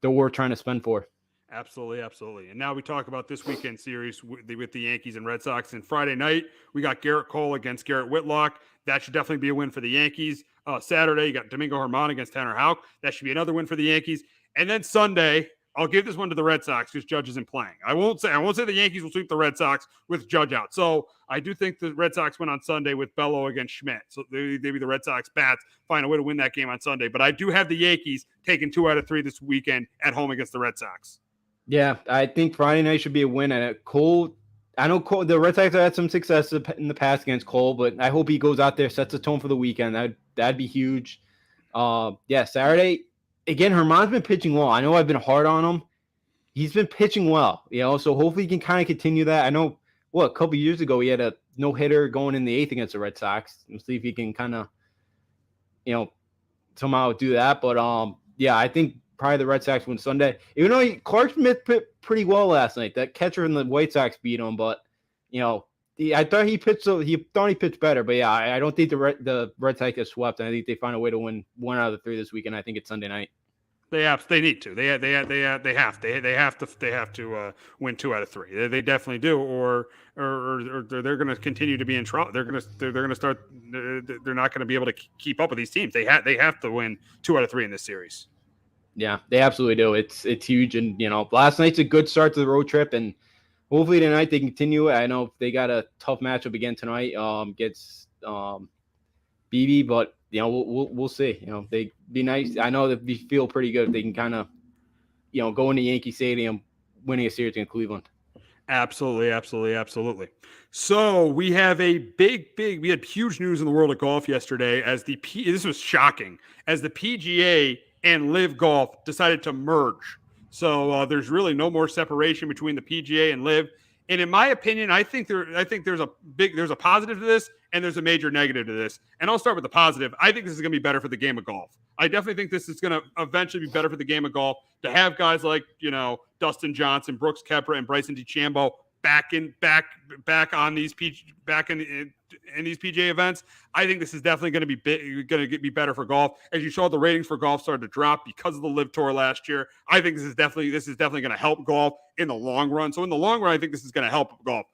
they're worth trying to spend for. Absolutely. And now we talk about this weekend series with the Yankees and Red Sox. And Friday night, we got Garrett Cole against Garrett Whitlock. That should definitely be a win for the Yankees. Saturday, you got Domingo Germán against Tanner Houck. That should be another win for the Yankees. And then Sunday, I'll give this one to the Red Sox because Judge isn't playing. I won't say the Yankees will sweep the Red Sox with Judge out. So I do think the Red Sox win on Sunday with Bello against Schmidt. So maybe the Red Sox bats find a way to win that game on Sunday. But I do have the Yankees taking 2 out of 3 this weekend at home against the Red Sox. Yeah, I think Friday night should be a win. And Cole, I know the Red Sox have had some success in the past against Cole, but I hope he goes out there, sets a tone for the weekend. That'd be huge. Saturday, again, Germán's been pitching well. I know I've been hard on him. He's been pitching well, so hopefully he can kind of continue that. I know, a couple years ago he had a no-hitter going in the 8th against the Red Sox. We'll see if he can kind of, somehow do that. But, I think probably the Red Sox win Sunday. Even though Clark Smith pitched pretty well last night. That catcher in the White Sox beat him, but, I thought he pitched better. But, I don't think the Red Sox get swept. And I think they find a way to win 1 out of the 3 this weekend. I think it's Sunday night. They need to. They have to win 2 out of 3. They definitely do, or they're going to continue to be in trouble. They're going to start. They're not going to be able to keep up with these teams. They have to win 2 out of 3 in this series. Yeah, they absolutely do. It's huge, and last night's a good start to the road trip, and hopefully tonight they continue it. I know they got a tough matchup again tonight. Gets BB, but. We'll see. They'd be nice. I know that they feel pretty good if they can kind of, go into Yankee Stadium, winning a series in Cleveland. Absolutely. So we have we had huge news in the world of golf yesterday this was shocking, as the PGA and LiV Golf decided to merge. So there's really no more separation between the PGA and LiV. And in my opinion, I think there's a positive to this and there's a major negative to this. And I'll start with the positive. I think this is going to be better for the game of golf. I definitely think this is going to eventually be better for the game of golf to have guys like, Dustin Johnson, Brooks Koepka, and Bryson DeChambeau back in these PGA events. I think this is definitely going to be better for golf. As you saw, the ratings for golf started to drop because of the LiV Tour last year. I think this is definitely going to help golf in the long run. So in the long run, I think this is going to help golf.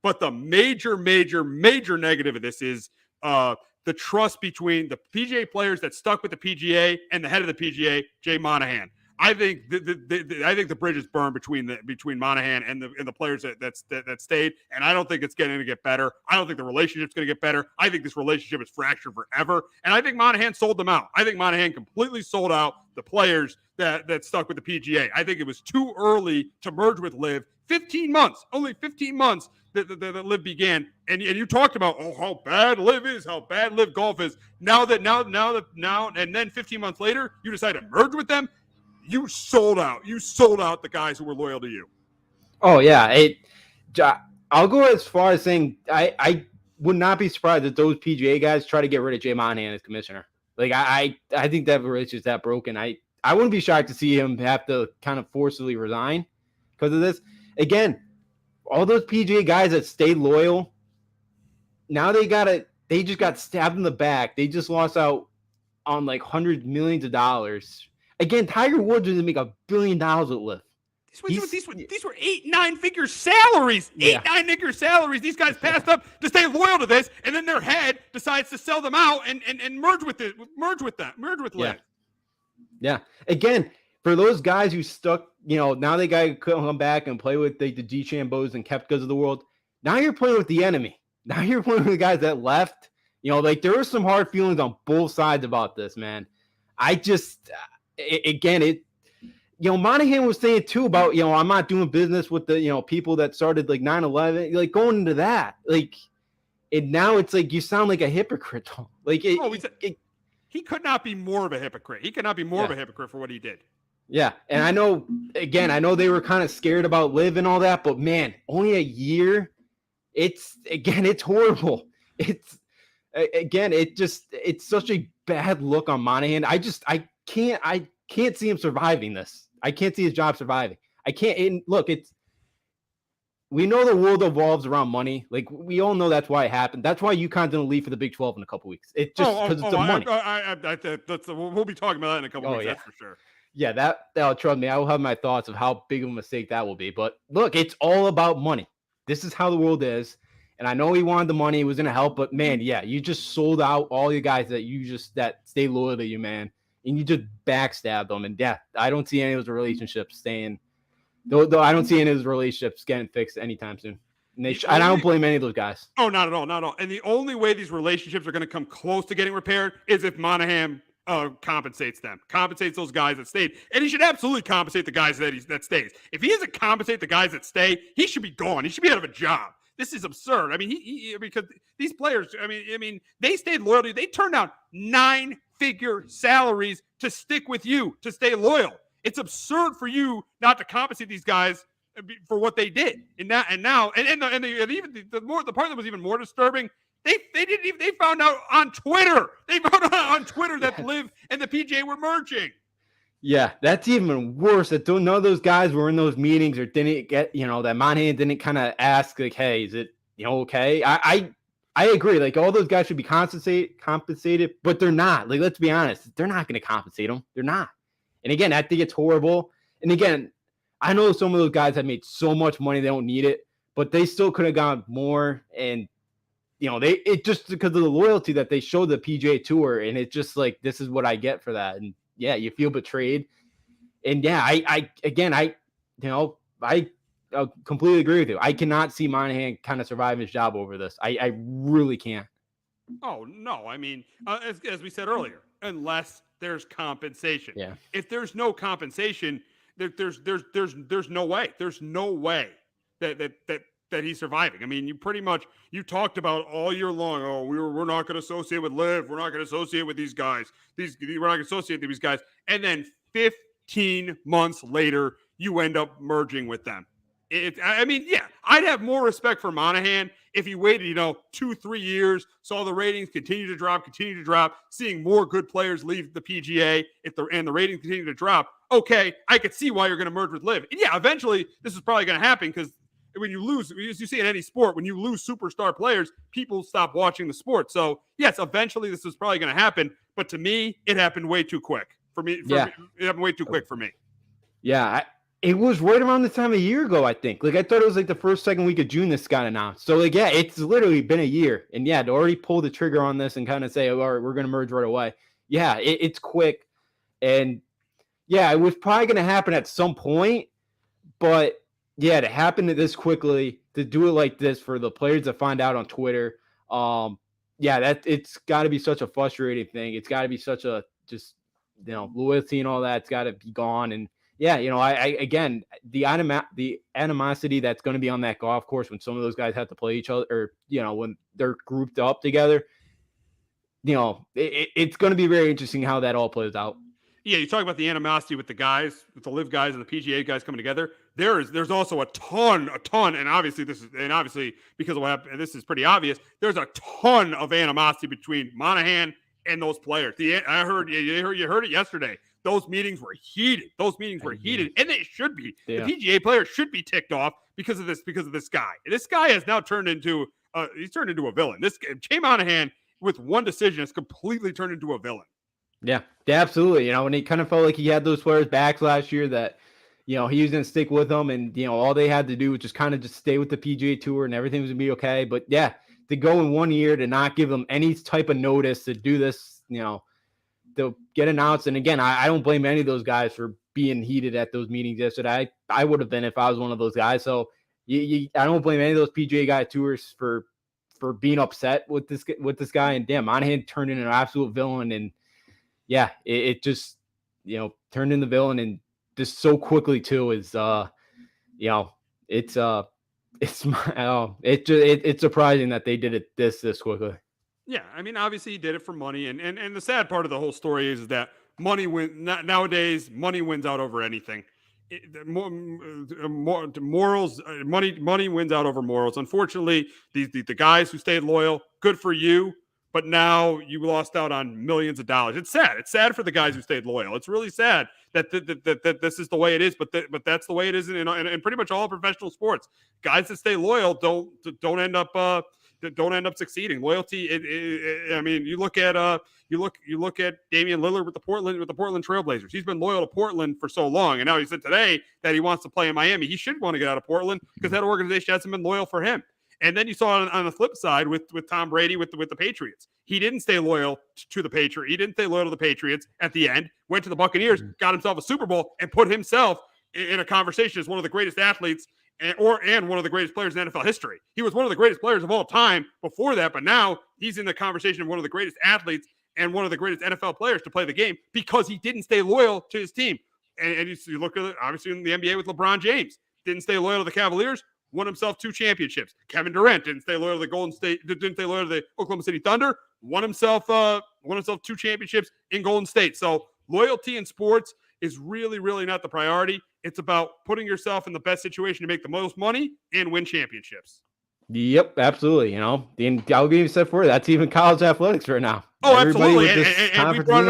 But the major negative of this is the trust between the PGA players that stuck with the PGA and the head of the PGA, Jay Monahan. I think the bridge is burned between Monahan and the players that stayed, and I don't think it's going to get better. I don't think the relationship's going to get better. I think this relationship is fractured forever, and I think Monahan sold them out. I think Monahan completely sold out the players that stuck with the PGA. I think it was too early to merge with LiV. Only 15 months that LiV began, and you talked about how bad LiV is, how bad LiV Golf is. Now, and then 15 months later, you decide to merge with them. You sold out. You sold out the guys who were loyal to you. Oh, yeah. I'll go as far as saying I would not be surprised if those PGA guys try to get rid of Jay Monahan as commissioner. Like, I think that relationship's that broken. I wouldn't be shocked to see him have to kind of forcibly resign because of this. Again, all those PGA guys that stayed loyal, now they just got stabbed in the back. They just lost out on like hundreds of millions of dollars. Again, Tiger Woods doesn't make $1 billion with LiV. These were 8-9-figure salaries. Yeah. 8-9-figure salaries. These guys passed up to stay loyal to this, and then their head decides to sell them out and merge with LiV. Yeah. Again, for those guys who stuck, now they got to come back and play with the DeChambos and Koepkas of the world. Now you're playing with the enemy. Now you're playing with the guys that left. There were some hard feelings on both sides about this, man. I just, Monahan was saying too about, I'm not doing business with the, people that started like 9/11, like going into that, and now it's like, you sound like a hypocrite. He could not be more of a hypocrite. He could not be more of a hypocrite for what he did. Yeah. And I know they were kind of scared about LiV and all that, but man, only a year. It's horrible. It's such a bad look on Monahan. I can't see him surviving this. I can't see his job surviving. I can't. And look, we know the world evolves around money. Like, we all know that's why it happened. That's why UConn's going to leave for the Big 12 in a couple weeks. It's just because it's the money. We'll be talking about that in a couple weeks. Yeah. That's for sure. Yeah, that'll trust me. I will have my thoughts of how big of a mistake that will be. But look, it's all about money. This is how the world is. And I know he wanted the money. It was going to help. But, man, yeah, you just sold out all your guys that stay loyal to you, man. And you just backstab them. And, yeah, I don't see any of those relationships staying. Though I don't see any of those relationships getting fixed anytime soon. And I don't blame any of those guys. Oh, not at all. Not at all. And the only way these relationships are going to come close to getting repaired is if Monahan compensates those guys that stayed. And he should absolutely compensate the guys that stays. If he doesn't compensate the guys that stay, he should be gone. He should be out of a job. This is absurd. I mean, because these players, I mean, they stayed loyal to you. They turned down 9-figure salaries to stick with you, to stay loyal. It's absurd for you not to compensate these guys for what they did. And the part that was even more disturbing, they found out on Twitter. They found out on Twitter that LiV and the PGA were merging. Yeah, that's even worse. That none of those guys were in those meetings or didn't get, that Monahan didn't kind of ask, like, hey, is it, okay? I agree. Like, all those guys should be compensated, but they're not. Like, let's be honest. They're not going to compensate them. They're not. And again, I think it's horrible. And again, I know some of those guys have made so much money, they don't need it, but they still could have gone more. And, it just because of the loyalty that they showed the PGA Tour. And it's just like, this is what I get for that. And yeah, you feel betrayed. And yeah, I completely agree with you. I cannot see Monahan kind of survive his job over this. I really can't. Oh, no. I mean, as we said earlier, unless there's compensation. Yeah. If there's no compensation, there's no way. There's no way that he's surviving. I mean, you talked about all year long. Oh, we're not going to associate with LiV. We're not going to associate with these guys. We're not going to associate with these guys. And then 15 months later, you end up merging with them. I'd have more respect for Monahan if he waited, 2-3 years, saw the ratings continue to drop, seeing more good players leave the PGA and the ratings continue to drop. Okay, I could see why you're going to merge with LiV. And yeah, eventually this is probably going to happen because when you lose, as you see in any sport, when you lose superstar players, people stop watching the sport. So yes, eventually this is probably going to happen. But to me, it happened way too quick. It happened way too quick for me. Yeah, it was right around the time a year ago, I think. Like, I thought it was like the first, second week of June this got announced. So, like, yeah, it's literally been a year. And, yeah, to already pull the trigger on this and kind of say, all right, we're going to merge right away. Yeah, it's quick. And, yeah, it was probably going to happen at some point. But, yeah, to happen this quickly, to do it like this for the players to find out on Twitter, it's got to be such a frustrating thing. It's got to be such a just, loyalty and all that. It's got to be gone. And, yeah, again, the animosity that's going to be on that golf course when some of those guys have to play each other, or when they're grouped up together, it's going to be very interesting how that all plays out. Yeah, you talk about the animosity with the guys, with the LiV guys and the PGA guys coming together. There's also a ton, and obviously because of what happened, this is pretty obvious. There's a ton of animosity between Monahan and those players. You heard it yesterday. Those meetings were heated. And they should be. Yeah. The PGA players should be ticked off because of this guy. This guy has now turned into a villain. This Jay Monahan, with one decision, has completely turned into a villain. Yeah, absolutely. And he kind of felt like he had those players back last year that, he was going to stick with them, and all they had to do was just kind of just stay with the PGA Tour, and everything was going to be okay. But yeah, to go in 1 year to not give them any type of notice to do this, they'll get announced. And again, I don't blame any of those guys for being heated at those meetings yesterday. I would have been if I was one of those guys. So I don't blame any of those PGA guy tours for being upset with this guy. And damn, Monahan turned into an absolute villain. And yeah, it just turned into the villain, and just so quickly too is it's surprising that they did it this quickly. Yeah, I mean, obviously he did it for money, and the sad part of the whole story is that nowadays money wins out over anything. Morals, money wins out over morals. Unfortunately, the guys who stayed loyal, good for you, but now you lost out on millions of dollars. It's sad. It's sad for the guys who stayed loyal. It's really sad that this is the way it is, but that's the way it is in pretty much all professional sports. Guys that stay loyal don't end up succeeding. Loyalty. I mean, you look at Damian Lillard with the Portland Trailblazers. He's been loyal to Portland for so long, and now he said today that he wants to play in Miami. He should want to get out of Portland because that organization hasn't been loyal for him. And then you saw on the flip side with Tom Brady with the Patriots. He didn't stay loyal to the Patriots. He didn't stay loyal to the Patriots at the end. Went to the Buccaneers, got himself a Super Bowl, and put himself in a conversation as one of the greatest athletes and one of the greatest players in NFL history. He was one of the greatest players of all time before that, but now he's in the conversation of one of the greatest athletes and one of the greatest NFL players to play the game because he didn't stay loyal to his team. And you look at it, obviously in the NBA with LeBron James, didn't stay loyal to the Cavaliers, won himself 2 championships. Kevin Durant didn't stay loyal to the Oklahoma City Thunder, won himself 2 championships in Golden State. So loyalty in sports is really, really not the priority. It's about putting yourself in the best situation to make the most money and win championships. Yep, absolutely. And I'll give you step forward. That's even college athletics right now. Oh, absolutely. And we brought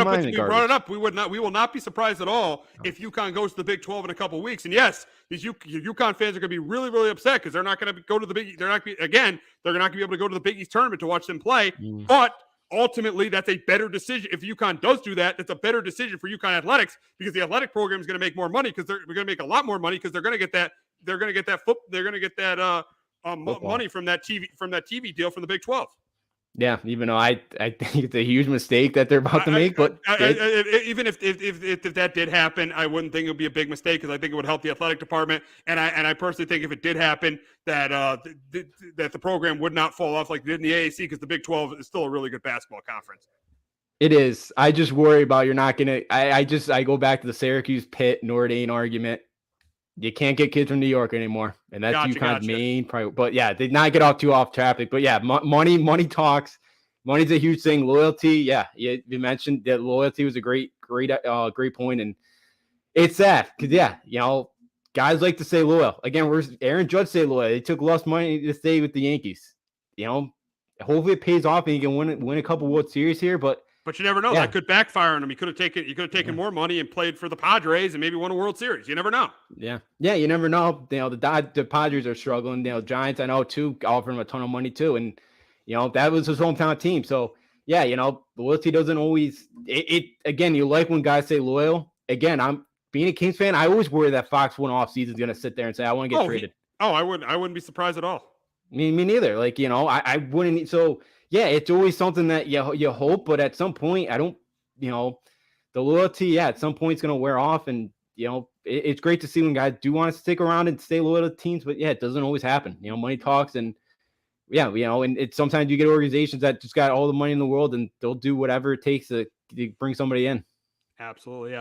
it up. We will not be surprised at all if UConn goes to the Big 12 in a couple of weeks. And yes, these UConn fans are going to be really, really upset because they're not going to go to the Big. They're not going to be able to go to the Big East tournament to watch them play. But ultimately, that's a better decision. If UConn does do that, that's a better decision for UConn athletics because the athletic program is going to make more money because they're going to make a lot more money because they're going to get that. They're going to get that. They're going to get that money from that TV deal from the Big 12. Yeah, even though I think it's a huge mistake that they're about to make, but even if that did happen, I wouldn't think it would be a big mistake because I think it would help the athletic department, and I personally think if it did happen that that the program would not fall off like it did in the AAC because the Big 12 is still a really good basketball conference. It is. I just worry about you're not gonna. I go back to the Syracuse Pitt Notre Dame argument. You can't get kids from New York anymore, and that's UConn's main priority. But yeah, they not get off traffic. But yeah, money talks. Money's a huge thing. Loyalty, yeah, you mentioned that loyalty was a great point, and it's sad because guys like to stay loyal. Again, Aaron Judge stay loyal. They took less money to stay with the Yankees. Hopefully it pays off and you can win a couple World Series here, but you never know. That could backfire on him. He could have taken more money and played for the Padres and maybe won a World Series. You never know. Yeah, you never know. The Padres are struggling. Giants, I know too, offered him a ton of money too, and that was his hometown team. So yeah, loyalty doesn't always. Again, you like when guys say loyal. Again, I'm being a Kings fan. I always worry that Fox one off season is going to sit there and say I want to get traded. I wouldn't be surprised at all. Me neither. Like I wouldn't. So. Yeah, it's always something that you hope, but at some point, I don't, the loyalty, at some point it's going to wear off. And, it's great to see when guys do want to stick around and stay loyal to teams, but yeah, it doesn't always happen. Money talks and and it's sometimes you get organizations that just got all the money in the world and they'll do whatever it takes to bring somebody in. Absolutely.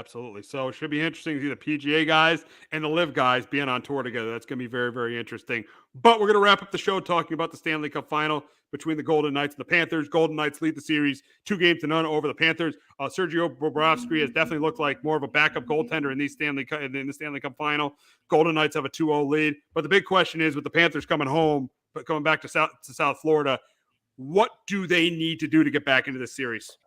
So it should be interesting to see the PGA guys and the LiV guys being on tour together. That's going to be very, very interesting. But we're going to wrap up the show talking about the Stanley Cup final between the Golden Knights and the Panthers. Golden Knights lead the series 2-0 over the Panthers. Sergio Bobrovsky has definitely looked like more of a backup goaltender in the Stanley Cup final. Golden Knights have a 2-0 lead. But the big question is with the Panthers coming home, but coming back to South Florida, what do they need to do to get back into this series?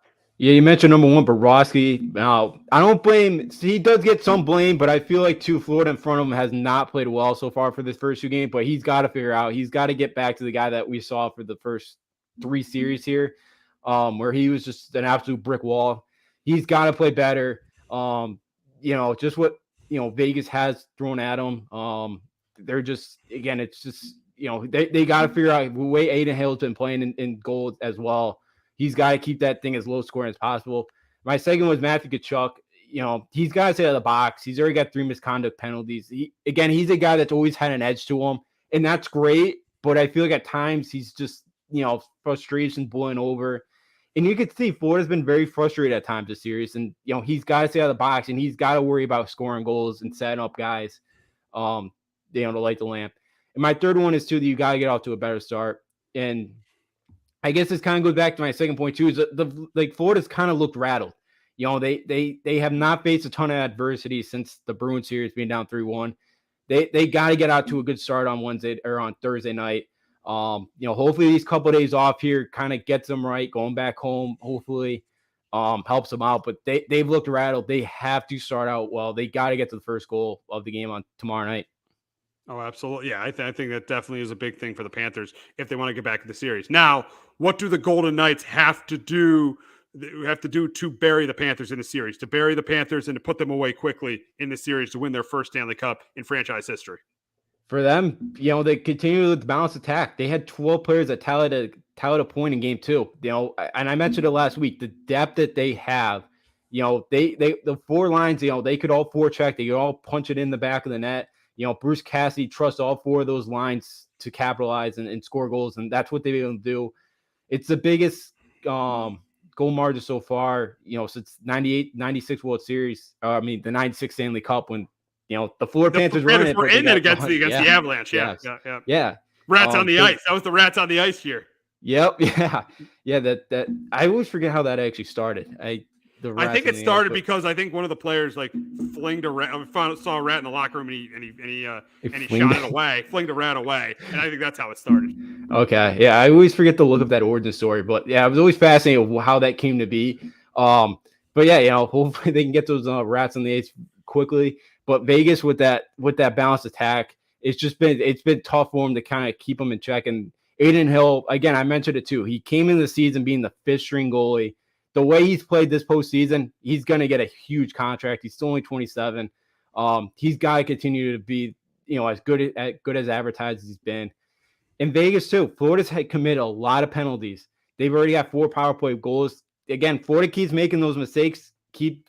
Yeah, you mentioned number one, Bobrovsky. Now, I don't blame – he does get some blame, but I feel like Florida in front of him has not played well so far for this first 2 games, but he's got to figure out – he's got to get back to the guy that we saw for the first 3 series here, where he was just an absolute brick wall. He's got to play better. Just what Vegas has thrown at them. They're just, again, it's just, they got to figure out the way Aiden Hill's been playing in goal as well. He's got to keep that thing as low scoring as possible. My second was Matthew Tkachuk. He's got to stay out of the box. He's already got 3 misconduct penalties. He's a guy that's always had an edge to him, and that's great. But I feel like at times he's just, frustration boiling over. And you could see Florida's been very frustrated at times this series. And, he's got to stay out of the box, and he's got to worry about scoring goals and setting up guys, to light the lamp. And my third one is, too, that you got to get off to a better start. And I guess this kind of goes back to my second point, too, is Florida's kind of looked rattled. They have not faced a ton of adversity since the Bruins series being down 3-1. They got to get out to a good start on Wednesday or on Thursday night. Hopefully these couple of days off here kind of gets them right, going back home, hopefully helps them out. But they've looked rattled. They have to start out well. They got to get to the first goal of the game on tomorrow night. Oh, absolutely. Yeah, I think that definitely is a big thing for the Panthers if they want to get back to the series. Now, what do the Golden Knights have to do to bury the Panthers in the series, to bury the Panthers and to put them away quickly in the series to win their first Stanley Cup in franchise history? For them, they continue with the balanced attack. They had 12 players that tallied a point in game 2. And I mentioned it last week, the depth that they have, the 4 lines, they could all forecheck, they could all punch it in the back of the net. Bruce Cassidy trusts all 4 of those lines to capitalize and score goals, and that's what they've been able to do. It's the biggest goal margin so far, since 96 World Series. The 96 Stanley Cup when, the Florida Panthers were in it against the Avalanche. Yeah. Rats on the ice. That was the Rats on the ice year. Yep. Yeah. That I always forget how that actually started. I think it started because I think one of the players flinged a rat. Saw a rat in the locker room and he shot it away, flinged a rat away, and I think that's how it started. Okay, yeah, I always forget to look up that origin story, but yeah, I was always fascinated with how that came to be. But yeah, hopefully they can get those rats on the ice quickly. But Vegas with that balanced attack, it's been tough for them to kind of keep them in check. And Aiden Hill, again, I mentioned it too. He came into the season being the 5th string goalie. The way he's played this postseason, he's going to get a huge contract. He's still only 27. He's got to continue to be, as good as advertised as he's been. In Vegas too, Florida's had committed a lot of penalties. They've already got 4 power play goals. Again, Florida keeps making those mistakes. Keep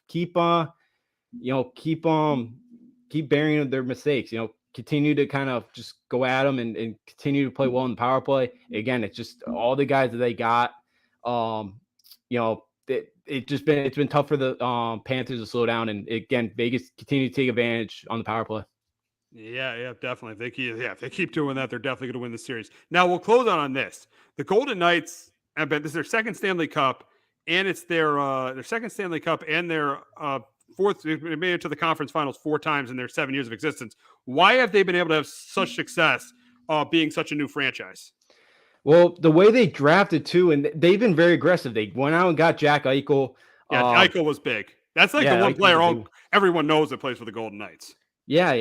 bearing their mistakes. Continue to kind of just go at them and continue to play well in the power play. Again, it's just all the guys that they got. It's been tough for the Panthers to slow down, and again, Vegas continue to take advantage on the power play. Yeah, definitely. If they keep doing that, they're definitely going to win the series. Now we'll close on this. The Golden Knights, I bet this is their second Stanley Cup, and it's their second Stanley Cup and their 4th. They made it to the conference finals 4 times in their 7 years of existence. Why have they been able to have such success being such a new franchise? Well, the way they drafted too, and they've been very aggressive. They went out and got Jack Eichel. Yeah, Eichel was big. That's the one player everyone knows that plays for the Golden Knights. Yeah,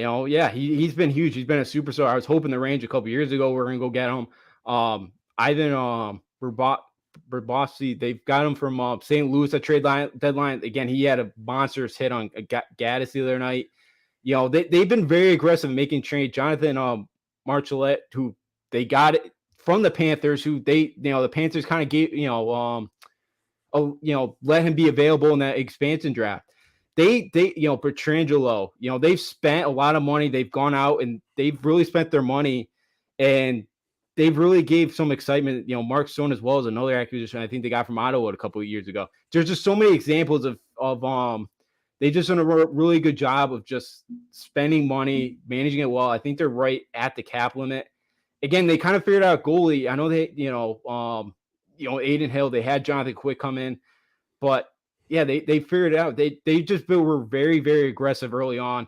he's been huge. He's been a superstar. I was hoping the Range a couple years ago we're gonna go get him. Ivan Berbossi, they've got him from St. Louis at trade deadline. Again, he had a monstrous hit on Gaddis the other night. They've been very aggressive in making trade. Jonathan Marchellette, who they got it from the Panthers, who the Panthers kind of gave, let him be available in that expansion draft. Petrangelo, they've spent a lot of money. They've gone out and they've really spent their money, and they've really gave some excitement. Mark Stone as well as another acquisition I think they got from Ottawa a couple of years ago. There's just so many examples of they just done a really good job of just spending money, managing it well. I think they're right at the cap limit. Again, they kind of figured out goalie. I know they, Aiden Hill, they had Jonathan Quick come in, but yeah, they figured it out. They just were very, very aggressive early on.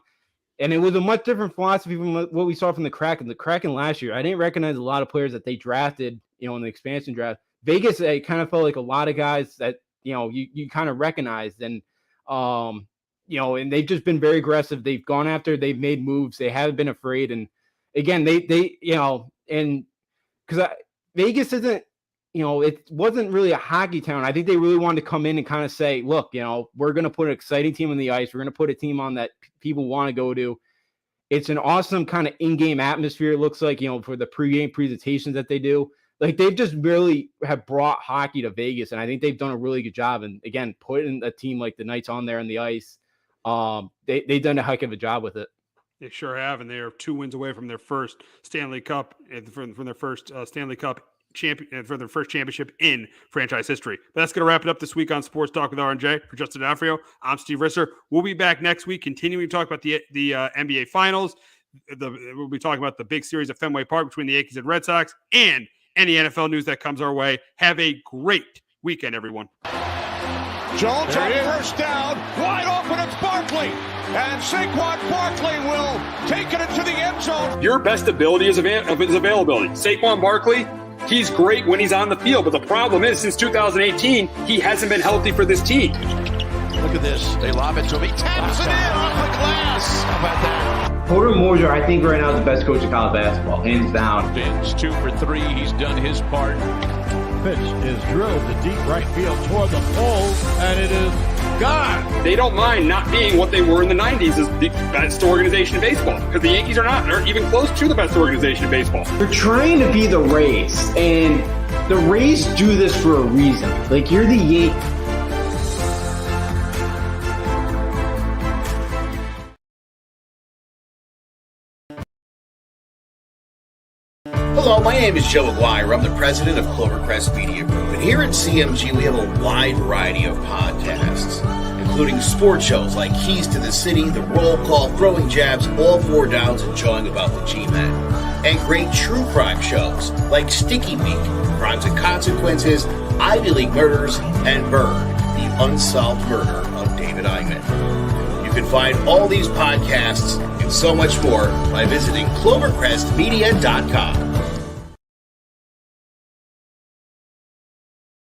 And it was a much different philosophy from what we saw from the Kraken. The Kraken last year, I didn't recognize a lot of players that they drafted, in the expansion draft. Vegas, it kind of felt like a lot of guys that, you kind of recognized. And, and they've just been very aggressive. They've gone after, they've made moves. They haven't been afraid. And again, they and because Vegas isn't it wasn't really a hockey town. I think they really wanted to come in and kind of say, look, we're going to put an exciting team on the ice. We're going to put a team on that people want to go to. It's an awesome kind of in-game atmosphere. It looks like, for the pregame presentations that they do. Like, they've just really have brought hockey to Vegas, and I think they've done a really good job. And again, putting a team like the Knights on there on the ice, they've done a heck of a job with it. They sure have, and they are 2 wins away from their first Stanley Cup, from their first Stanley Cup champion, for their first championship in franchise history. But that's going to wrap it up this week on Sports Talk with R&J. For Justin D'Onofrio, I'm Steve Risser. We'll be back next week, continuing to talk about the NBA Finals. We'll be talking about the big series at Fenway Park between the Yankees and Red Sox, and any NFL news that comes our way. Have a great weekend, everyone. Jones on first down, wide open, it's Barkley. And Saquon Barkley will take it into the end zone. Your best ability is his availability. Saquon Barkley, he's great when he's on the field, but the problem is since 2018, he hasn't been healthy for this team. Look at this. They lob it to him. He taps it in off the glass. How about that? Porter Moser, I think right now is the best coach of college basketball, hands down. Vince 2 for 3. He's done his part. Pitch is drilled to deep right field toward the pole, and it is gone. They don't mind not being what they were in the 90s as the best organization in baseball, because the Yankees are not. They're even close to the best organization in baseball. You're trying to be the Rays, and the Rays do this for a reason. Like, you're the Yankees. Hello, my name is Joe Aguirre. I'm the president of Clovercrest Media Group. And here at CMG, we have a wide variety of podcasts, including sports shows like Keys to the City, The Roll Call, Throwing Jabs, All Four Downs, and Jawing About the G-Men. And great true crime shows like Stinky Week, Crimes and Consequences, Ivy League Murders, and Bird, the unsolved murder of David Eichmann. You can find all these podcasts and so much more by visiting clovercrestmedia.com.